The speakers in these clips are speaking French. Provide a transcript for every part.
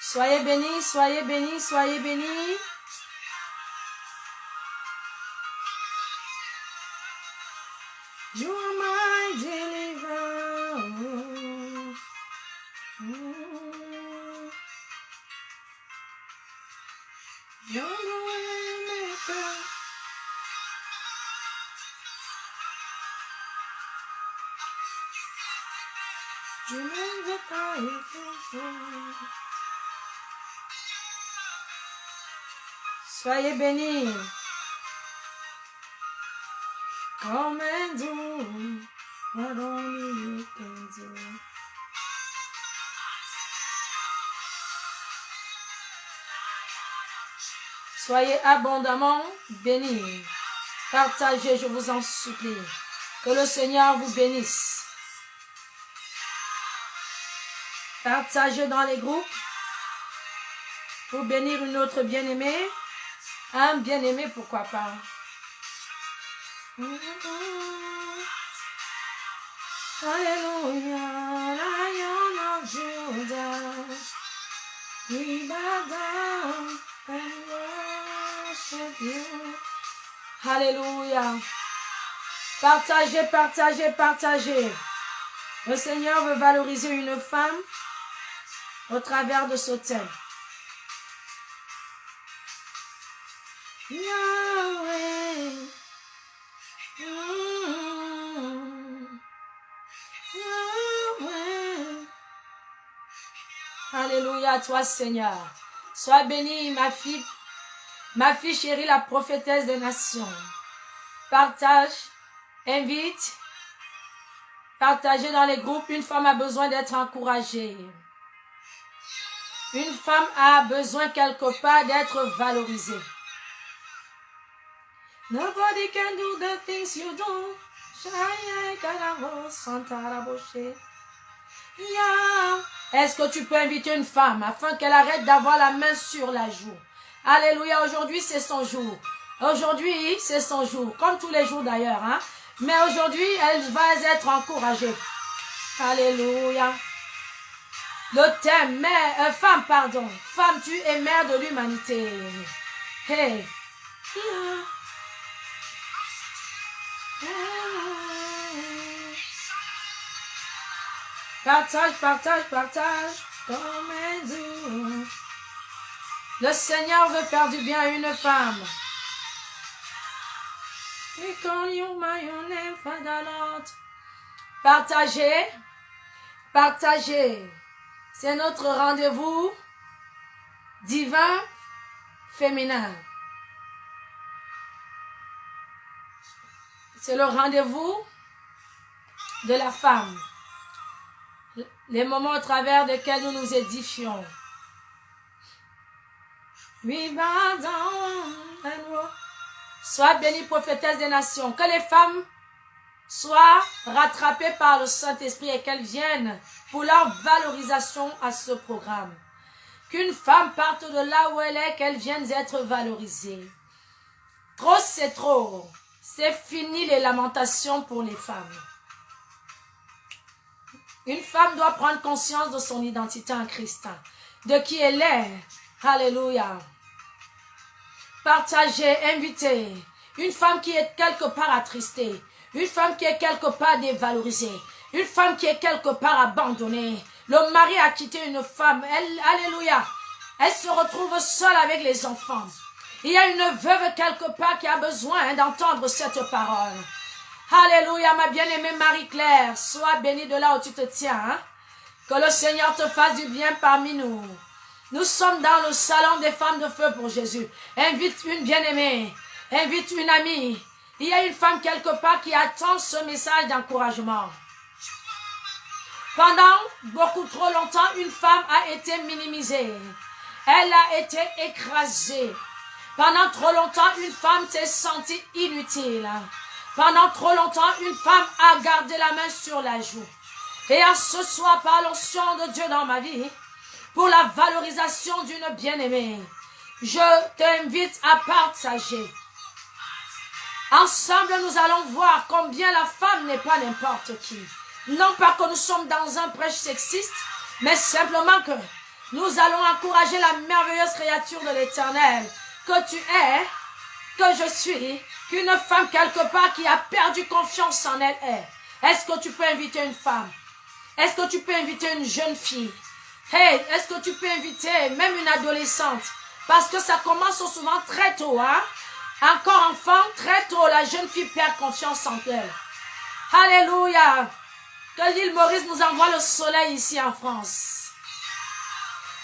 Soyez bénis, soyez bénis, soyez bénis. You are my deliverer. You're the way maker. You make the fire fall. Soyez bénis. Come and do what only you can do. Soyez abondamment bénis. Partagez, je vous en supplie. Que le Seigneur vous bénisse. Partagez dans les groupes pour bénir une autre bien-aimée. Un bien-aimé, pourquoi pas. Alléluia, Lion of Judah, we bow down and worship you. Alléluia. Partagez, partagez, partagez. Le Seigneur veut valoriser une femme au travers de ce thème. Yahweh. Yahweh. Alléluia à toi, Seigneur. Sois bénie, ma fille chérie, la prophétesse des nations. Partage, invite, partagez dans les groupes. Une femme a besoin d'être encouragée. Une femme a besoin quelque part d'être valorisée. Nobody can do the things you do. Est-ce que tu peux inviter une femme afin qu'elle arrête d'avoir la main sur la joue? Alléluia, aujourd'hui c'est son jour. Aujourd'hui c'est son jour, comme tous les jours d'ailleurs. Hein? Mais aujourd'hui, elle va être encouragée. Alléluia. Le thème, femme, pardon. Femme, tu es mère de l'humanité. Hey. Partage, partage, partage. Le Seigneur veut faire du bien à une femme. Partagez, partagez. C'est notre rendez-vous divin féminin. C'est le rendez-vous de la femme. Les moments au travers desquels nous nous édifions. Sois bénie, prophétesse des nations. Que les femmes soient rattrapées par le Saint-Esprit et qu'elles viennent pour leur valorisation à ce programme. Qu'une femme parte de là où elle est, qu'elle vienne être valorisée. Trop, c'est trop. C'est fini les lamentations pour les femmes. Une femme doit prendre conscience de son identité en Christ, de qui elle est. Alléluia. Partagez, invitez. Une femme qui est quelque part attristée. Une femme qui est quelque part dévalorisée. Une femme qui est quelque part abandonnée. Le mari a quitté une femme. Alléluia. Elle se retrouve seule avec les enfants. Il y a une veuve quelque part qui a besoin d'entendre cette parole. Alléluia, ma bien-aimée Marie-Claire. Sois bénie de là où tu te tiens. Hein? Que le Seigneur te fasse du bien parmi nous. Nous sommes dans le salon des femmes de feu pour Jésus. Invite une bien-aimée. Invite une amie. Il y a une femme quelque part qui attend ce message d'encouragement. Pendant beaucoup trop longtemps, une femme a été minimisée. Elle a été écrasée. Pendant trop longtemps, une femme s'est sentie inutile. Pendant trop longtemps, une femme a gardé la main sur la joue. Et à ce soir, par l'onction de Dieu dans ma vie, pour la valorisation d'une bien-aimée, je t'invite à partager. Ensemble, nous allons voir combien la femme n'est pas n'importe qui. Non pas que nous sommes dans un prêche sexiste, mais simplement que nous allons encourager la merveilleuse créature de l'Éternel que tu es, que je suis, qu'une femme quelque part qui a perdu confiance en elle est. Est-ce que tu peux inviter une femme? Est-ce que tu peux inviter une jeune fille? Hey, est-ce que tu peux inviter même une adolescente? Parce que ça commence souvent très tôt, hein? Encore enfant, très tôt, la jeune fille perd confiance en elle. Alléluia! Que l'île Maurice nous envoie le soleil ici en France.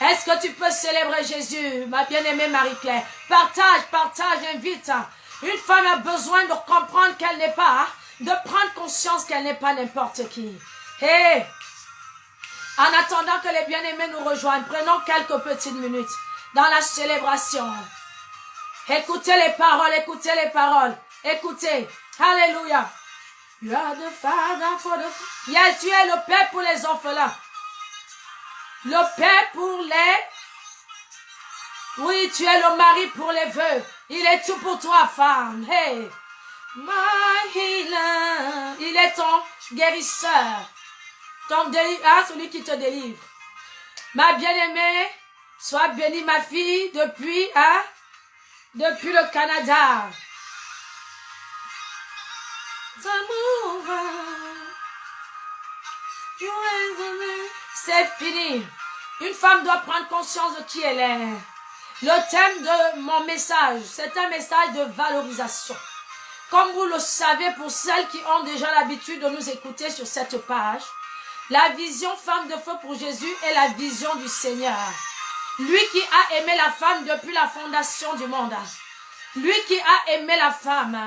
Est-ce que tu peux célébrer Jésus, ma bien-aimée Marie-Claire? Partage, partage, invite. Une femme a besoin de comprendre qu'elle n'est pas, de prendre conscience qu'elle n'est pas n'importe qui. Hey! En attendant que les bien-aimés nous rejoignent, prenons quelques petites minutes dans la célébration. Écoutez les paroles, écoutez les paroles. Écoutez. Alléluia. You are the father for the... Yes, tu es le père pour les orphelins. Le père pour les... Oui, tu es le mari pour les veuves. Il est tout pour toi, femme. Hey. My healer. Il est ton guérisseur. Ton celui qui te délivre. Ma bien-aimée, sois bénie, ma fille, depuis le Canada. C'est fini. Une femme doit prendre conscience de qui elle est. Le thème de mon message, c'est un message de valorisation. Comme vous le savez, pour celles qui ont déjà l'habitude de nous écouter sur cette page, la vision femme de feu pour Jésus est la vision du Seigneur. Lui qui a aimé la femme depuis la fondation du monde. Lui qui a aimé la femme.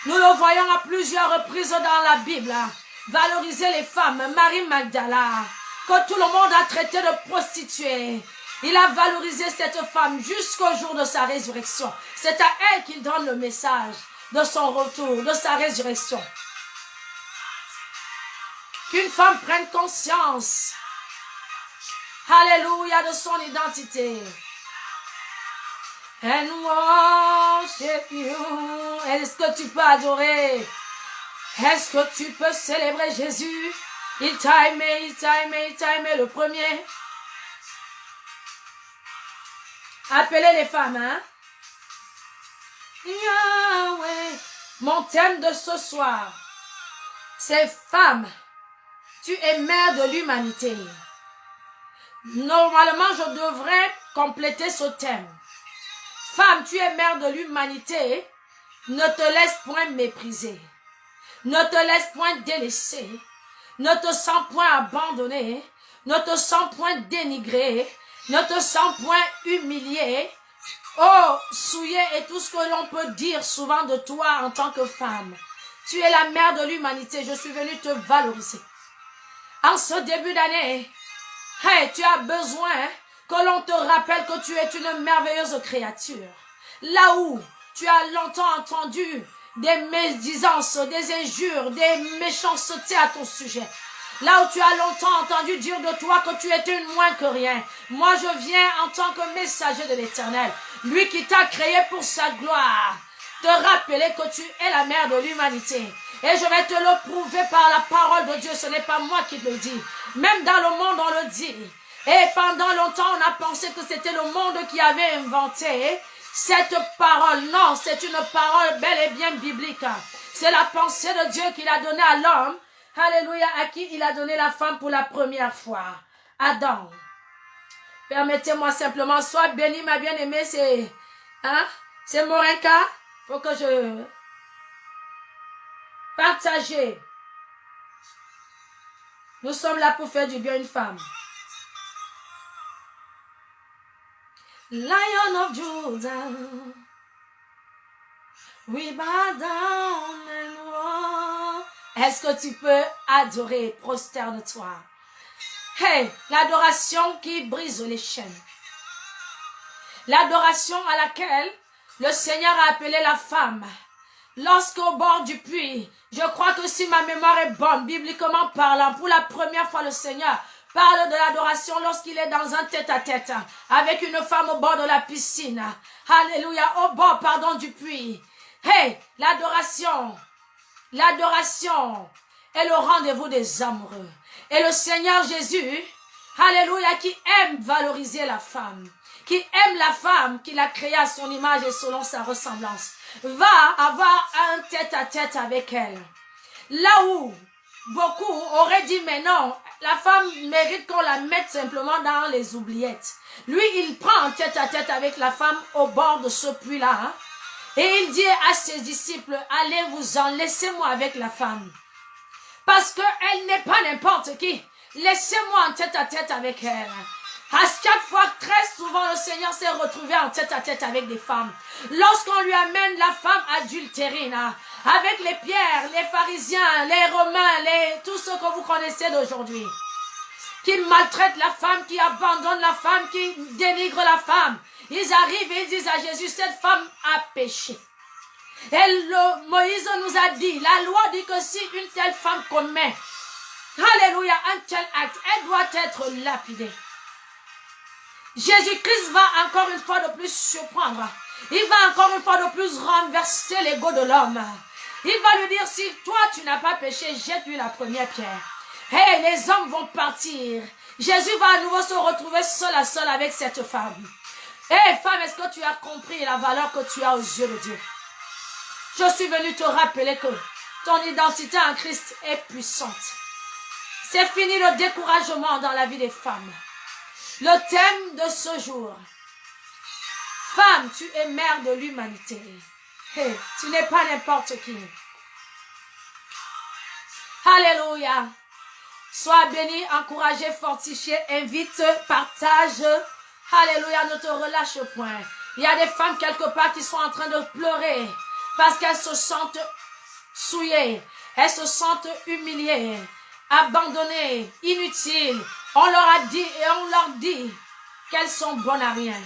Nous le voyons à plusieurs reprises dans la Bible. Valoriser les femmes. Marie Magdala, que tout le monde a traité de prostituée. Il a valorisé cette femme jusqu'au jour de sa résurrection. C'est à elle qu'il donne le message de son retour, de sa résurrection. Qu'une femme prenne conscience Alléluia, de son identité. And worship you. Est-ce que tu peux adorer? Est-ce que tu peux célébrer Jésus? Il t'a aimé, il t'a aimé, il t'a aimé le premier. Appelez les femmes, hein? Yahweh. Mon thème de ce soir, c'est femme, tu es mère de l'humanité. Normalement, je devrais compléter ce thème. Femme, tu es mère de l'humanité, ne te laisse point mépriser, ne te laisse point délaisser, ne te sens point abandonné, ne te sens point dénigré, ne te sens point humilié, oh, souillé et tout ce que l'on peut dire souvent de toi en tant que femme. Tu es la mère de l'humanité, je suis venue te valoriser. En ce début d'année, hey, tu as besoin que l'on te rappelle que tu es une merveilleuse créature. Là où tu as longtemps entendu des médisances, des injures, des méchancetés à ton sujet. Là où tu as longtemps entendu dire de toi que tu étais une moins que rien. Moi, je viens en tant que messager de l'Éternel. Lui qui t'a créé pour sa gloire. Te rappeler que tu es la mère de l'humanité. Et je vais te le prouver par la parole de Dieu. Ce n'est pas moi qui le dis. Même dans le monde, on le dit. Et pendant longtemps, on a pensé que c'était le monde qui avait inventé cette parole. Non, c'est une parole bel et bien biblique. C'est la pensée de Dieu qu'il a donnée à l'homme. Alléluia, à qui il a donné la femme pour la première fois. Adam. Permettez-moi simplement, sois béni, ma bien-aimée, c'est Morinka. Faut que je partage. Nous sommes là pour faire du bien à une femme. Lion of Judah, we bow down and walk. Est-ce que tu peux adorer, prosterne-toi? Hey, l'adoration qui brise les chaînes. L'adoration à laquelle le Seigneur a appelé la femme. Lorsqu'au bord du puits, je crois que si ma mémoire est bonne, bibliquement parlant, pour la première fois le Seigneur parle de l'adoration lorsqu'il est dans un tête-à-tête avec une femme au bord de la piscine. Alléluia, au bord, du puits. Hey, l'adoration est le rendez-vous des amoureux. Et le Seigneur Jésus, alléluia, qui aime valoriser la femme, qui aime la femme qu'il a créée à son image et selon sa ressemblance, va avoir un tête-à-tête avec elle. Là où beaucoup auraient dit, mais non, la femme mérite qu'on la mette simplement dans les oubliettes. Lui, il prend un tête-à-tête avec la femme au bord de ce puits-là. Hein, et il dit à ses disciples, allez-vous-en, laissez-moi avec la femme. Parce qu'elle n'est pas n'importe qui. Laissez-moi en tête-à-tête avec elle. À chaque fois, très souvent, le Seigneur s'est retrouvé en tête-à-tête avec des femmes. Lorsqu'on lui amène la femme adultérine, avec les pierres, les pharisiens, les romains, tous ceux que vous connaissez d'aujourd'hui, qui maltraitent la femme, qui abandonnent la femme, qui dénigrent la femme. Ils arrivent et ils disent à Jésus, cette femme a péché. Et Moïse nous a dit, la loi dit que si une telle femme commet, alléluia, un tel acte, elle doit être lapidée. Jésus-Christ va encore une fois de plus surprendre. Il va encore une fois de plus renverser l'ego de l'homme. Il va lui dire, si toi tu n'as pas péché, jette-lui la première pierre. Et les hommes vont partir. Jésus va à nouveau se retrouver seul à seul avec cette femme. Femme, est-ce que tu as compris la valeur que tu as aux yeux de Dieu? Je suis venu te rappeler que ton identité en Christ est puissante. C'est fini le découragement dans la vie des femmes. Le thème de ce jour. Femme, tu es mère de l'humanité. Tu n'es pas n'importe qui. Alléluia. Sois béni, encouragé, fortifié, invite, partage. Alléluia, ne te relâche point. Il y a des femmes quelque part qui sont en train de pleurer parce qu'elles se sentent souillées, elles se sentent humiliées, abandonnées, inutiles. On leur a dit et on leur dit qu'elles sont bonnes à rien.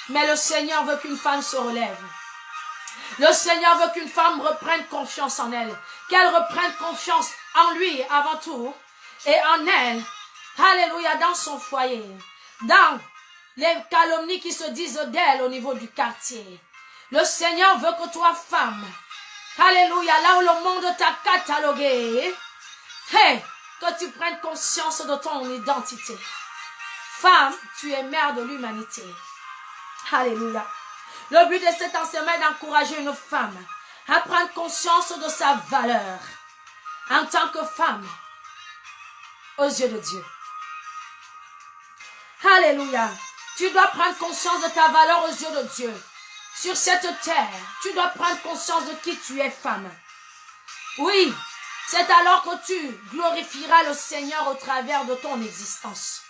Mais le Seigneur veut qu'une femme se relève. Le Seigneur veut qu'une femme reprenne confiance en elle. Qu'elle reprenne confiance en lui avant tout. Et en elle. Alléluia, dans son foyer, dans les calomnies qui se disent d'elle au niveau du quartier. Le Seigneur veut que toi, femme, alléluia, là où le monde t'a catalogué, hey, que tu prennes conscience de ton identité. Femme, tu es mère de l'humanité. Alléluia. Le but de cet enseignement est d'encourager une femme à prendre conscience de sa valeur en tant que femme aux yeux de Dieu. Alléluia. Tu dois prendre conscience de ta valeur aux yeux de Dieu. Sur cette terre, tu dois prendre conscience de qui tu es, femme. Oui, c'est alors que tu glorifieras le Seigneur au travers de ton existence.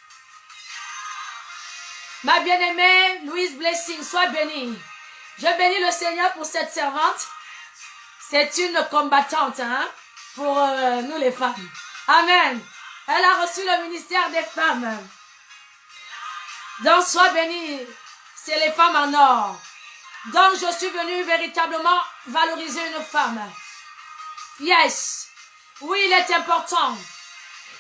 Ma bien-aimée Louise Blessing, sois bénie. Je bénis le Seigneur pour cette servante. C'est une combattante pour nous les femmes. Amen. Elle a reçu le ministère des femmes. Donc sois bénie. C'est les femmes en or. Donc je suis venue véritablement valoriser une femme. Yes. Oui, il est important.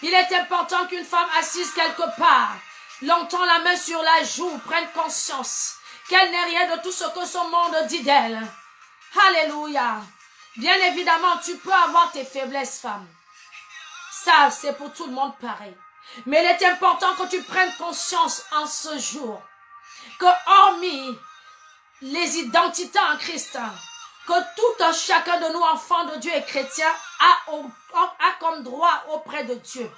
Il est important qu'une femme assise quelque part, longtemps la main sur la joue, prenne conscience qu'elle n'est rien de tout ce que ce monde dit d'elle. Alléluia. Bien évidemment, tu peux avoir tes faiblesses, femme. Ça, c'est pour tout le monde pareil. Mais il est important que tu prennes conscience en ce jour que hormis les identités en Christ, que tout un chacun de nous, enfants de Dieu et chrétiens, a comme droit auprès de Dieu.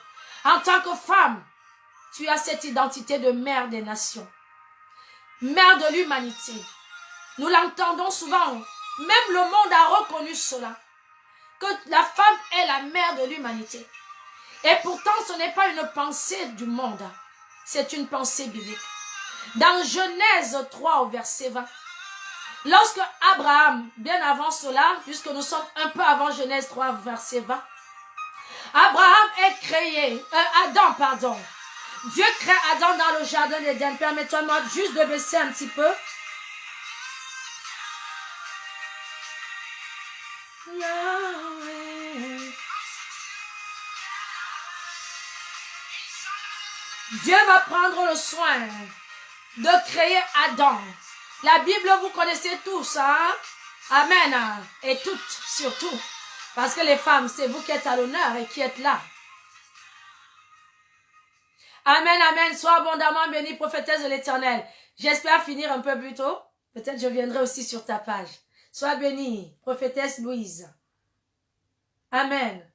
En tant que femme, tu as cette identité de mère des nations, mère de l'humanité. Nous l'entendons souvent, même le monde a reconnu cela, que la femme est la mère de l'humanité. Et pourtant, ce n'est pas une pensée du monde, c'est une pensée biblique. Dans Genèse 3 au verset 20, lorsque Abraham, bien avant cela, puisque nous sommes un peu avant Genèse 3 verset 20, Abraham est créé, Adam, pardon. Dieu crée Adam dans le jardin d'Éden. Permettez-moi juste de baisser un petit peu. Dieu va prendre le soin de créer Adam. La Bible, vous connaissez tous, hein? Amen. Et toutes, surtout. Parce que les femmes, c'est vous qui êtes à l'honneur et qui êtes là. Amen, amen. Sois abondamment bénie, prophétesse de l'Éternel. J'espère finir un peu plus tôt. Peut-être je viendrai aussi sur ta page. Sois bénie, prophétesse Louise. Amen.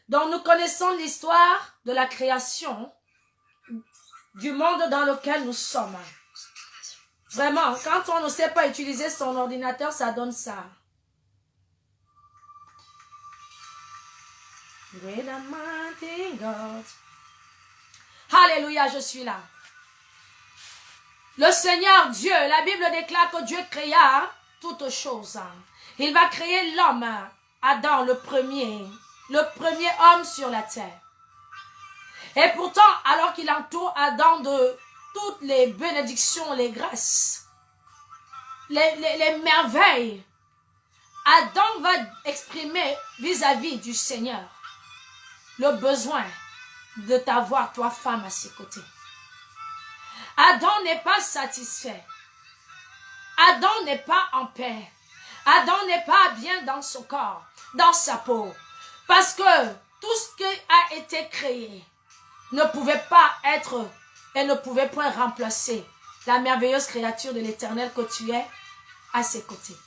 Donc nous connaissons l'histoire de la création du monde dans lequel nous sommes. Vraiment, quand on ne sait pas utiliser son ordinateur, ça donne ça. Great and mighty God. Alléluia, je suis là. Le Seigneur Dieu, la Bible déclare que Dieu créa toutes choses. Il va créer l'homme, Adam, le premier homme sur la terre. Et pourtant, alors qu'il entoure Adam de toutes les bénédictions, les grâces, les merveilles, Adam va exprimer vis-à-vis du Seigneur le besoin de t'avoir, toi, femme, à ses côtés. Adam n'est pas satisfait. Adam n'est pas en paix. Adam n'est pas bien dans son corps, dans sa peau. Parce que tout ce qui a été créé ne pouvait pas être et ne pouvait point remplacer la merveilleuse créature de l'Éternel que tu es à ses côtés.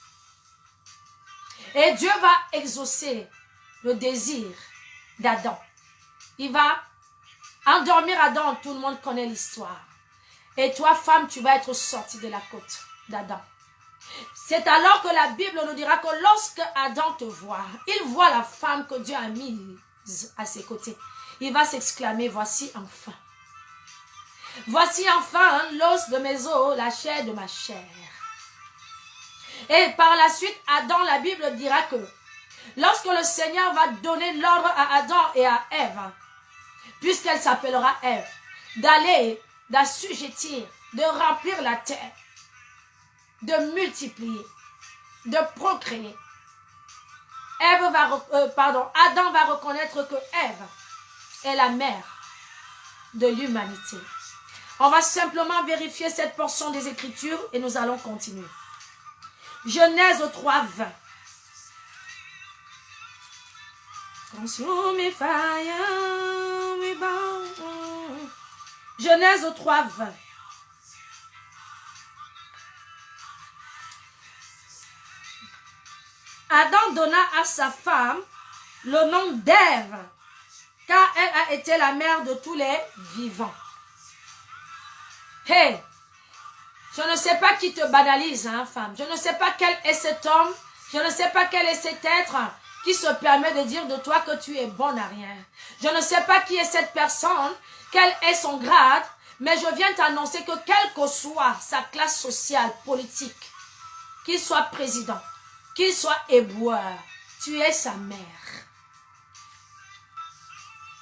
Et Dieu va exaucer le désir d'Adam. Il va endormir Adam, tout le monde connaît l'histoire. Et toi, femme, tu vas être sortie de la côte d'Adam. C'est alors que la Bible nous dira que lorsque Adam te voit, il voit la femme que Dieu a mise à ses côtés. Il va s'exclamer, voici enfin. Voici enfin l'os de mes os, la chair de ma chair. Et par la suite, Adam, la Bible dira que lorsque le Seigneur va donner l'ordre à Adam et à Ève, puisqu'elle s'appellera Ève, d'aller, d'assujettir, de remplir la terre, de multiplier, de procréer. Adam va reconnaître que Ève est la mère de l'humanité. On va simplement vérifier cette portion des Écritures et nous allons continuer. Genèse 3, 20. Consume fire, we bow. Genèse 3, 20. Adam donna à sa femme le nom d'Ève, car elle a été la mère de tous les vivants. Hey, je ne sais pas qui te banalise, hein, femme. Je ne sais pas quel est cet homme, je ne sais pas quel est cet être qui se permet de dire de toi que tu es bonne à rien. Je ne sais pas qui est cette personne, quel est son grade, mais je viens t'annoncer que quelle que soit sa classe sociale, politique, qu'il soit président, qu'il soit éboueur, tu es sa mère.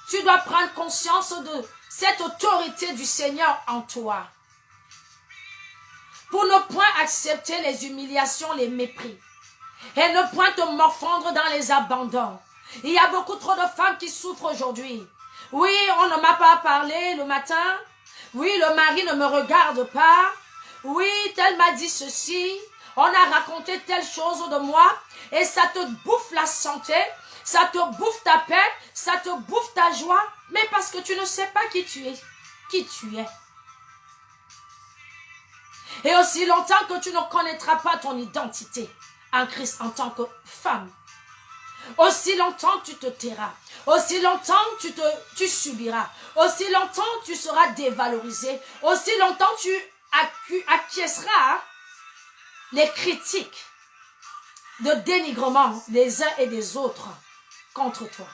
Tu dois prendre conscience de cette autorité du Seigneur en toi. Pour ne point accepter les humiliations, les mépris. Et ne point te morfondre dans les abandons. Il y a beaucoup trop de femmes qui souffrent aujourd'hui. Oui, on ne m'a pas parlé le matin. Oui, le mari ne me regarde pas. Oui, tel m'a dit ceci. On a raconté telle chose de moi. Et ça te bouffe la santé. Ça te bouffe ta paix. Ça te bouffe ta joie. Mais parce que tu ne sais pas qui tu es. Qui tu es. Et aussi longtemps que tu ne connaîtras pas ton identité en Christ en tant que femme, aussi longtemps tu te tairas, aussi longtemps tu subiras, aussi longtemps tu seras dévalorisé, aussi longtemps tu acquiesceras les critiques de dénigrement des uns et des autres contre toi.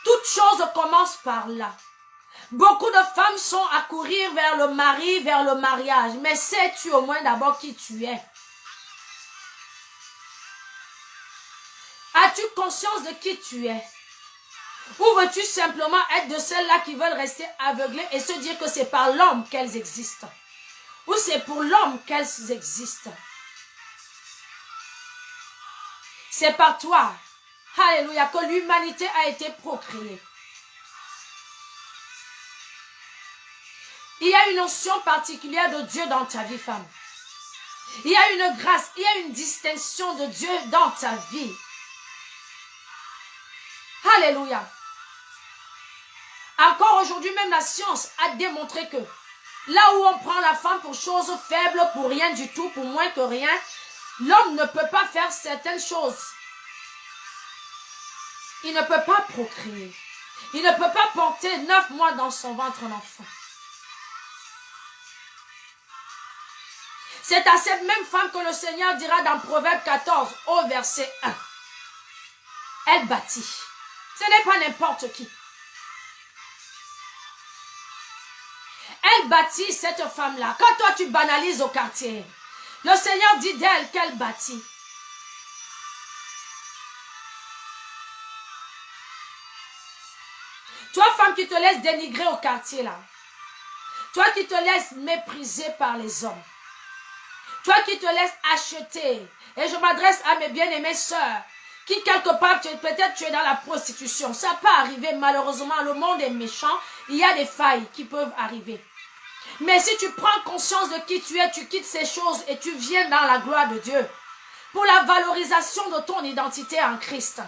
Toute chose commence par là. Beaucoup de femmes sont à courir vers le mari, vers le mariage. Mais sais-tu au moins d'abord qui tu es? As-tu conscience de qui tu es? Ou veux-tu simplement être de celles-là qui veulent rester aveuglées et se dire que c'est par l'homme qu'elles existent? Ou c'est pour l'homme qu'elles existent? C'est par toi, alléluia, que l'humanité a été procréée. Il y a une notion particulière de Dieu dans ta vie, femme. Il y a une grâce, il y a une distinction de Dieu dans ta vie. Alléluia. Encore aujourd'hui, même la science a démontré que là où on prend la femme pour chose faible, pour rien du tout, pour moins que rien, l'homme ne peut pas faire certaines choses. Il ne peut pas procréer. Il ne peut pas porter 9 mois dans son ventre un enfant. C'est à cette même femme que le Seigneur dira dans Proverbe 14, au verset 1. Elle bâtit. Ce n'est pas n'importe qui. Elle bâtit cette femme-là. Quand toi tu banalises au quartier, le Seigneur dit d'elle qu'elle bâtit. Toi, femme qui te laisse dénigrer au quartier là. Toi qui te laisses mépriser par les hommes. Toi qui te laisses acheter, et je m'adresse à mes bien-aimées sœurs, qui quelque part, peut-être tu es dans la prostitution. Ça peut arriver, malheureusement, le monde est méchant, il y a des failles qui peuvent arriver. Mais si tu prends conscience de qui tu es, tu quittes ces choses et tu viens dans la gloire de Dieu, pour la valorisation de ton identité en Christ.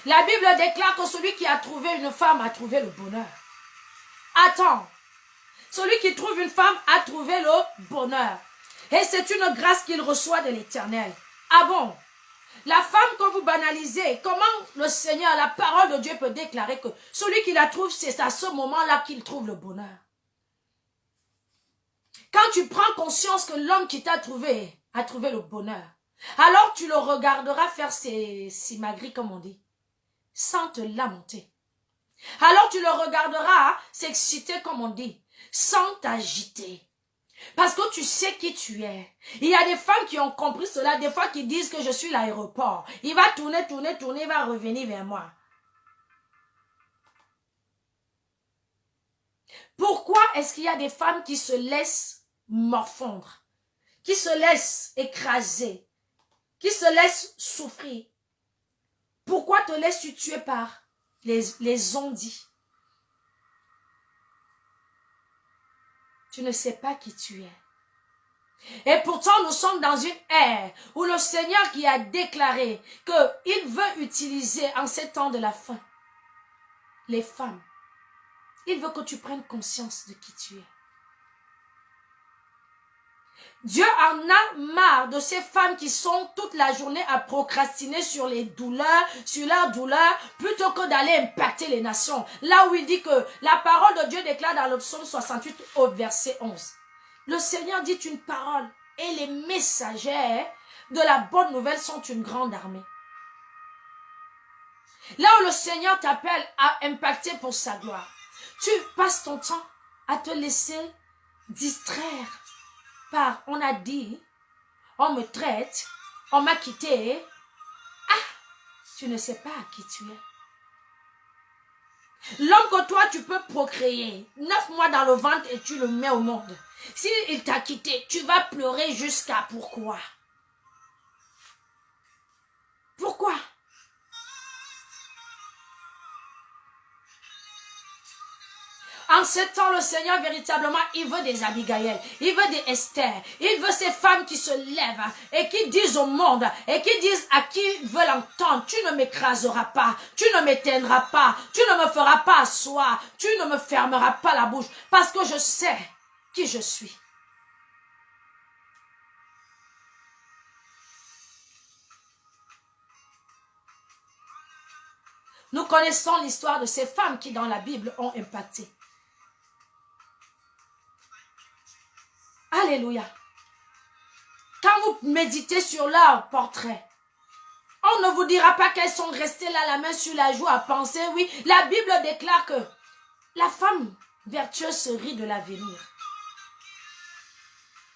La Bible déclare que celui qui a trouvé une femme a trouvé le bonheur. Attends, celui qui trouve une femme a trouvé le bonheur. Et c'est une grâce qu'il reçoit de l'Éternel. Ah bon? La femme que vous banalisez, comment le Seigneur, la parole de Dieu peut déclarer que celui qui la trouve, c'est à ce moment-là qu'il trouve le bonheur. Quand tu prends conscience que l'homme qui t'a trouvé a trouvé le bonheur, alors tu le regarderas faire ses magris, comme on dit, sans te lamenter. Alors tu le regarderas s'exciter, comme on dit, sans t'agiter. Parce que tu sais qui tu es. Il y a des femmes qui ont compris cela, des fois qui disent que je suis l'aéroport. Il va tourner, il va revenir vers moi. Pourquoi est-ce qu'il y a des femmes qui se laissent morfondre, qui se laissent écraser, qui se laisse souffrir. Pourquoi te laisses-tu tuer par les ondits? Tu ne sais pas qui tu es. Et pourtant, nous sommes dans une ère où le Seigneur qui a déclaré qu'il veut utiliser en ces temps de la fin les femmes. Il veut que tu prennes conscience de qui tu es. Dieu en a marre de ces femmes qui sont toute la journée à procrastiner sur les douleurs, sur leurs douleurs, plutôt que d'aller impacter les nations. Là où il dit que la parole de Dieu déclare dans le psaume 68 au verset 11. Le Seigneur dit une parole et les messagers de la bonne nouvelle sont une grande armée. Là où le Seigneur t'appelle à impacter pour sa gloire, tu passes ton temps à te laisser distraire par on a dit, on me traite, on m'a quitté. Ah, tu ne sais pas à qui tu es. L'homme que toi tu peux procréer 9 mois dans le ventre et tu le mets au monde. S'il t'a quitté, tu vas pleurer jusqu'à pourquoi? Pourquoi? En ce temps, le Seigneur, véritablement, il veut des Abigail, il veut des Esther, il veut ces femmes qui se lèvent et qui disent au monde, et qui disent à qui veulent entendre, tu ne m'écraseras pas, tu ne m'éteindras pas, tu ne me feras pas asseoir, tu ne me fermeras pas la bouche, parce que je sais qui je suis. Nous connaissons l'histoire de ces femmes qui, dans la Bible, ont impacté. Alléluia. Quand vous méditez sur leur portrait, on ne vous dira pas qu'elles sont restées là, la main sur la joue, à penser, oui, la Bible déclare que la femme vertueuse se rit de l'avenir.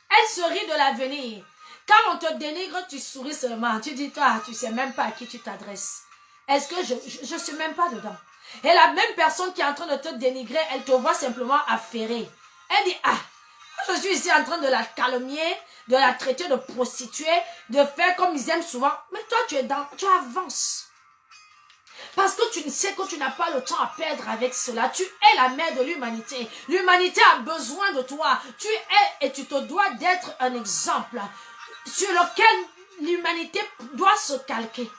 Elle se rit de l'avenir. Quand on te dénigre, tu souris seulement. Tu dis, toi, tu ne sais même pas à qui tu t'adresses. Est-ce que je ne suis même pas dedans? Et la même personne qui est en train de te dénigrer, elle te voit simplement affairée. Elle dit, ah, je suis ici en train de la calomnier, de la traiter de prostituée, de faire comme ils aiment souvent. Mais toi, tu avances. Parce que tu ne sais que tu n'as pas le temps à perdre avec cela. Tu es la mère de l'humanité. L'humanité a besoin de toi. Tu es et tu te dois d'être un exemple sur lequel l'humanité doit se calquer.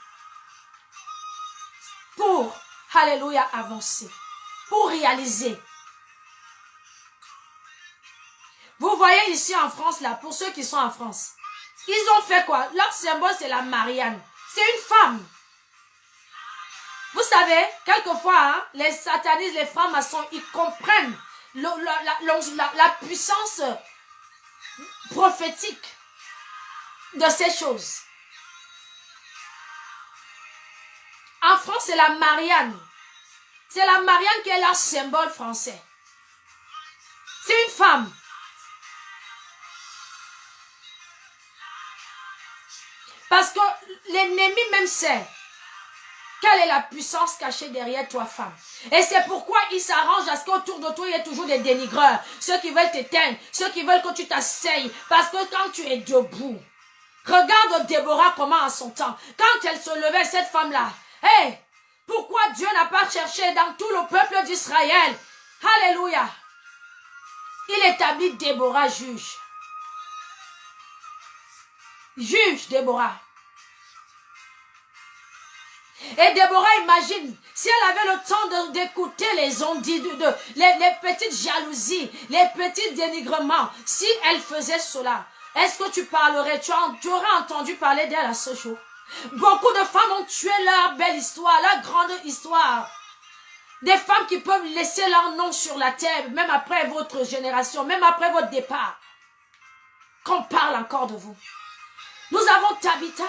Pour, alléluia, avancer. Pour réaliser. Vous voyez ici en France, là, pour ceux qui sont en France, ils ont fait quoi? Leur symbole, c'est la Marianne. C'est une femme. Vous savez, quelquefois, hein, les satanistes, les francs-maçons, ils comprennent la puissance prophétique de ces choses. En France, c'est la Marianne. C'est la Marianne qui est leur symbole français. C'est une femme. Parce que l'ennemi même sait quelle est la puissance cachée derrière toi, femme. Et c'est pourquoi il s'arrange à ce qu'autour de toi, il y ait toujours des dénigreurs. Ceux qui veulent t'éteindre, ceux qui veulent que tu t'asseyes. Parce que quand tu es debout, regarde Déborah comment en son temps. Quand elle se levait, cette femme-là, hey, pourquoi Dieu n'a pas cherché dans tout le peuple d'Israël? Alléluia. Il établit Déborah juge. Juge Déborah. Et Déborah, imagine, si elle avait le temps d'écouter les ondits, les petites jalousies, les petits dénigrements, si elle faisait cela, est-ce que tu parlerais, tu aurais entendu parler d'elle à ce jour? Beaucoup de femmes ont tué leur belle histoire, leur grande histoire. Des femmes qui peuvent laisser leur nom sur la terre, même après votre génération, même après votre départ. Qu'on parle encore de vous. Nous avons Tabitha.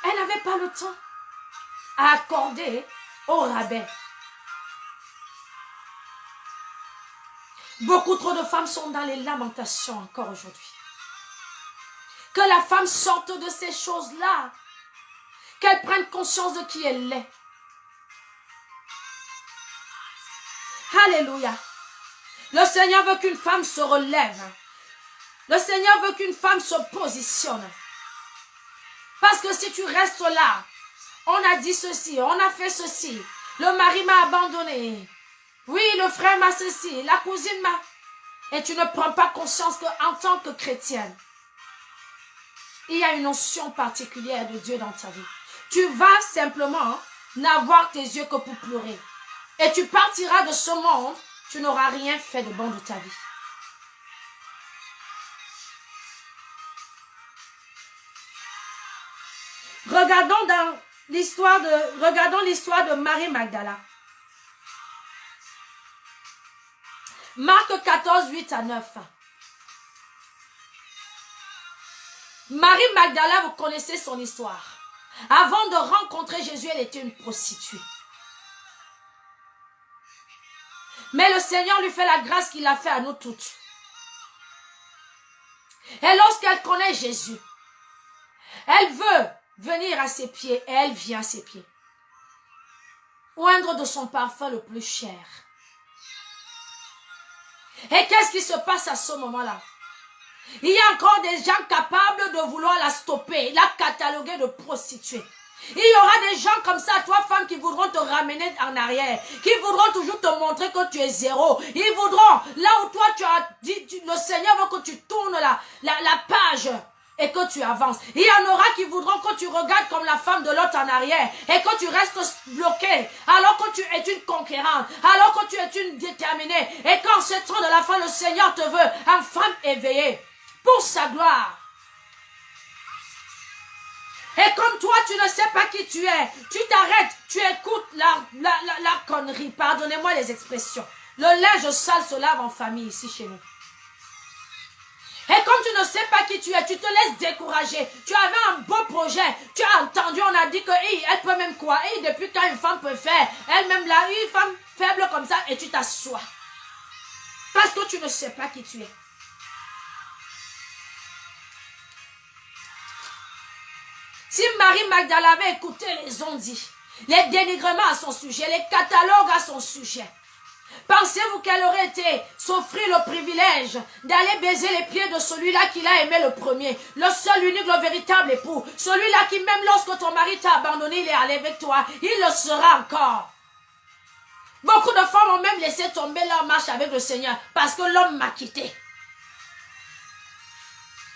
Elle n'avait pas le temps à accorder au rabbin. Beaucoup trop de femmes sont dans les lamentations encore aujourd'hui. Que la femme sorte de ces choses-là. Qu'elle prenne conscience de qui elle est. Alléluia. Le Seigneur veut qu'une femme se relève. Le Seigneur veut qu'une femme se positionne. Parce que si tu restes là, on a dit ceci, on a fait ceci, le mari m'a abandonné, oui, le frère m'a ceci, la cousine m'a... Et tu ne prends pas conscience qu'en tant que chrétienne, il y a une notion particulière de Dieu dans ta vie. Tu vas simplement n'avoir tes yeux que pour pleurer. Et tu partiras de ce monde, tu n'auras rien fait de bon de ta vie. Regardons l'histoire de Marie Magdala. Marc 14, 8 à 9. Marie Magdala, vous connaissez son histoire. Avant de rencontrer Jésus, elle était une prostituée. Mais le Seigneur lui fait la grâce qu'il a fait à nous toutes. Et lorsqu'elle connaît Jésus, elle veut venir à ses pieds et elle vient à ses pieds. Oindre de son parfum le plus cher. Et qu'est-ce qui se passe à ce moment-là? Il y a encore des gens capables de vouloir la stopper, la cataloguer de prostituée. Il y aura des gens comme ça, toi femme, qui voudront te ramener en arrière, qui voudront toujours te montrer que tu es zéro. Ils voudront, là où toi tu as dit, le Seigneur veut que tu tournes la page et que tu avances. Il y en aura qui voudront que tu regardes comme la femme de l'autre en arrière et que tu restes bloqué alors que tu es une conquérante, alors que tu es une déterminée et qu'en ce temps de la fin, le Seigneur te veut en femme éveillée pour sa gloire. Et comme toi, tu ne sais pas qui tu es, tu t'arrêtes, tu écoutes la connerie, pardonnez-moi les expressions. Le linge sale se lave en famille ici chez nous. Et comme tu ne sais pas qui tu es, tu te laisses décourager. Tu avais un beau projet, tu as entendu, on a dit que elle peut même quoi, depuis quand une femme peut faire, elle-même là, une femme faible comme ça, et tu t'assois. Parce que tu ne sais pas qui tu es. Si Marie Magdala avait écouté les ondits, les dénigrements à son sujet, les catalogues à son sujet, pensez-vous qu'elle aurait été s'offrir le privilège d'aller baiser les pieds de celui-là qui l'a aimé le premier, le seul, unique, le véritable époux, celui-là qui même lorsque ton mari t'a abandonné, il est allé avec toi, il le sera encore. Beaucoup de femmes ont même laissé tomber leur marche avec le Seigneur parce que l'homme m'a quitté.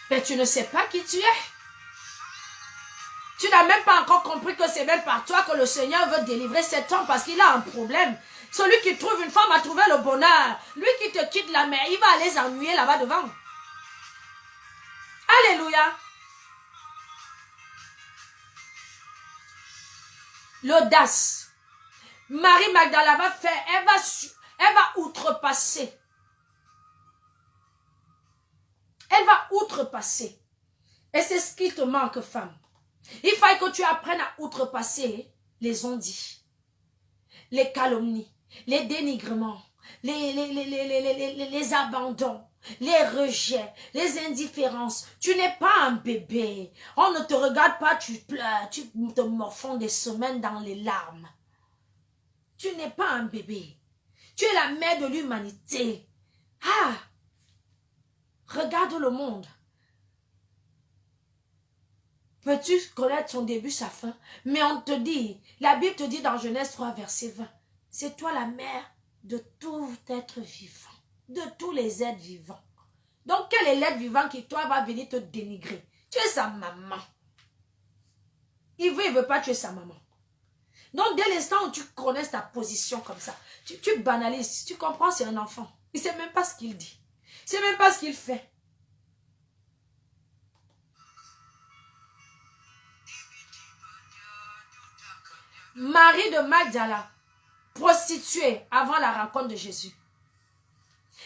Mais tu ne sais pas qui tu es. Tu n'as même pas encore compris que c'est même par toi que le Seigneur veut délivrer cet homme parce qu'il a un problème. Celui qui trouve une femme a trouvé le bonheur. Lui qui te quitte la mer, il va aller s'ennuyer là-bas devant. Alléluia. L'audace. Marie Magdala va faire, elle va outrepasser. Elle va outrepasser. Et c'est ce qui te manque, femme. Il faut que tu apprennes à outrepasser les ondits, les calomnies, les dénigrements, les abandons, les rejets, les indifférences. Tu n'es pas un bébé. On ne te regarde pas, tu pleures, tu te morfonds des semaines dans les larmes. Tu n'es pas un bébé. Tu es la mère de l'humanité. Ah! Regarde le monde. Peux-tu connaître son début, sa fin? Mais on te dit, la Bible te dit dans Genèse 3, verset 20, c'est toi la mère de tout être vivant, de tous les êtres vivants. Donc, quel est l'être vivant qui, toi, va venir te dénigrer? Tu es sa maman. Il veut pas, tu es sa maman. Donc, dès l'instant où tu connais ta position comme ça, tu banalises, tu comprends, c'est un enfant. Il ne sait même pas ce qu'il dit. Il ne sait même pas ce qu'il fait. Marie de Magdala, prostituée avant la rencontre de Jésus.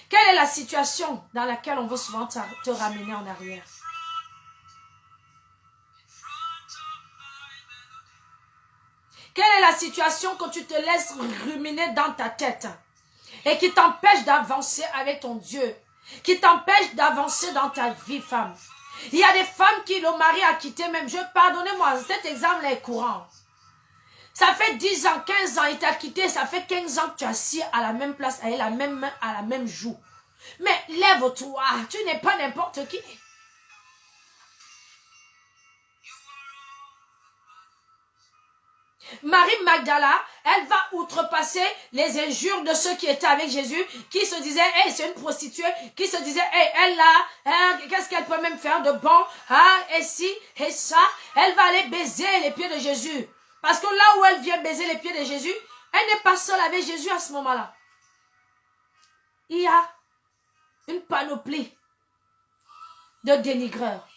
Quelle est la situation dans laquelle on veut souvent te ramener en arrière? Quelle est la situation que tu te laisses ruminer dans ta tête et qui t'empêche d'avancer avec ton Dieu, qui t'empêche d'avancer dans ta vie, femme? Il y a des femmes qui le mari a quitté même. Pardonnez-moi, cet exemple est courant. Ça fait 10 ans, 15 ans, il t'a quitté, ça fait 15 ans que tu es assis à la même place, à la même main, à la même joue. Mais lève-toi, tu n'es pas n'importe qui. Marie Magdala, elle va outrepasser les injures de ceux qui étaient avec Jésus, qui se disaient, hey, c'est une prostituée, qui se disaient, hey, elle là, hein, qu'est-ce qu'elle peut même faire de bon, hein, et ci, et ça, elle va aller baiser les pieds de Jésus. Parce que là où elle vient baiser les pieds de Jésus, elle n'est pas seule avec Jésus à ce moment-là. Il y a une panoplie de dénigreurs.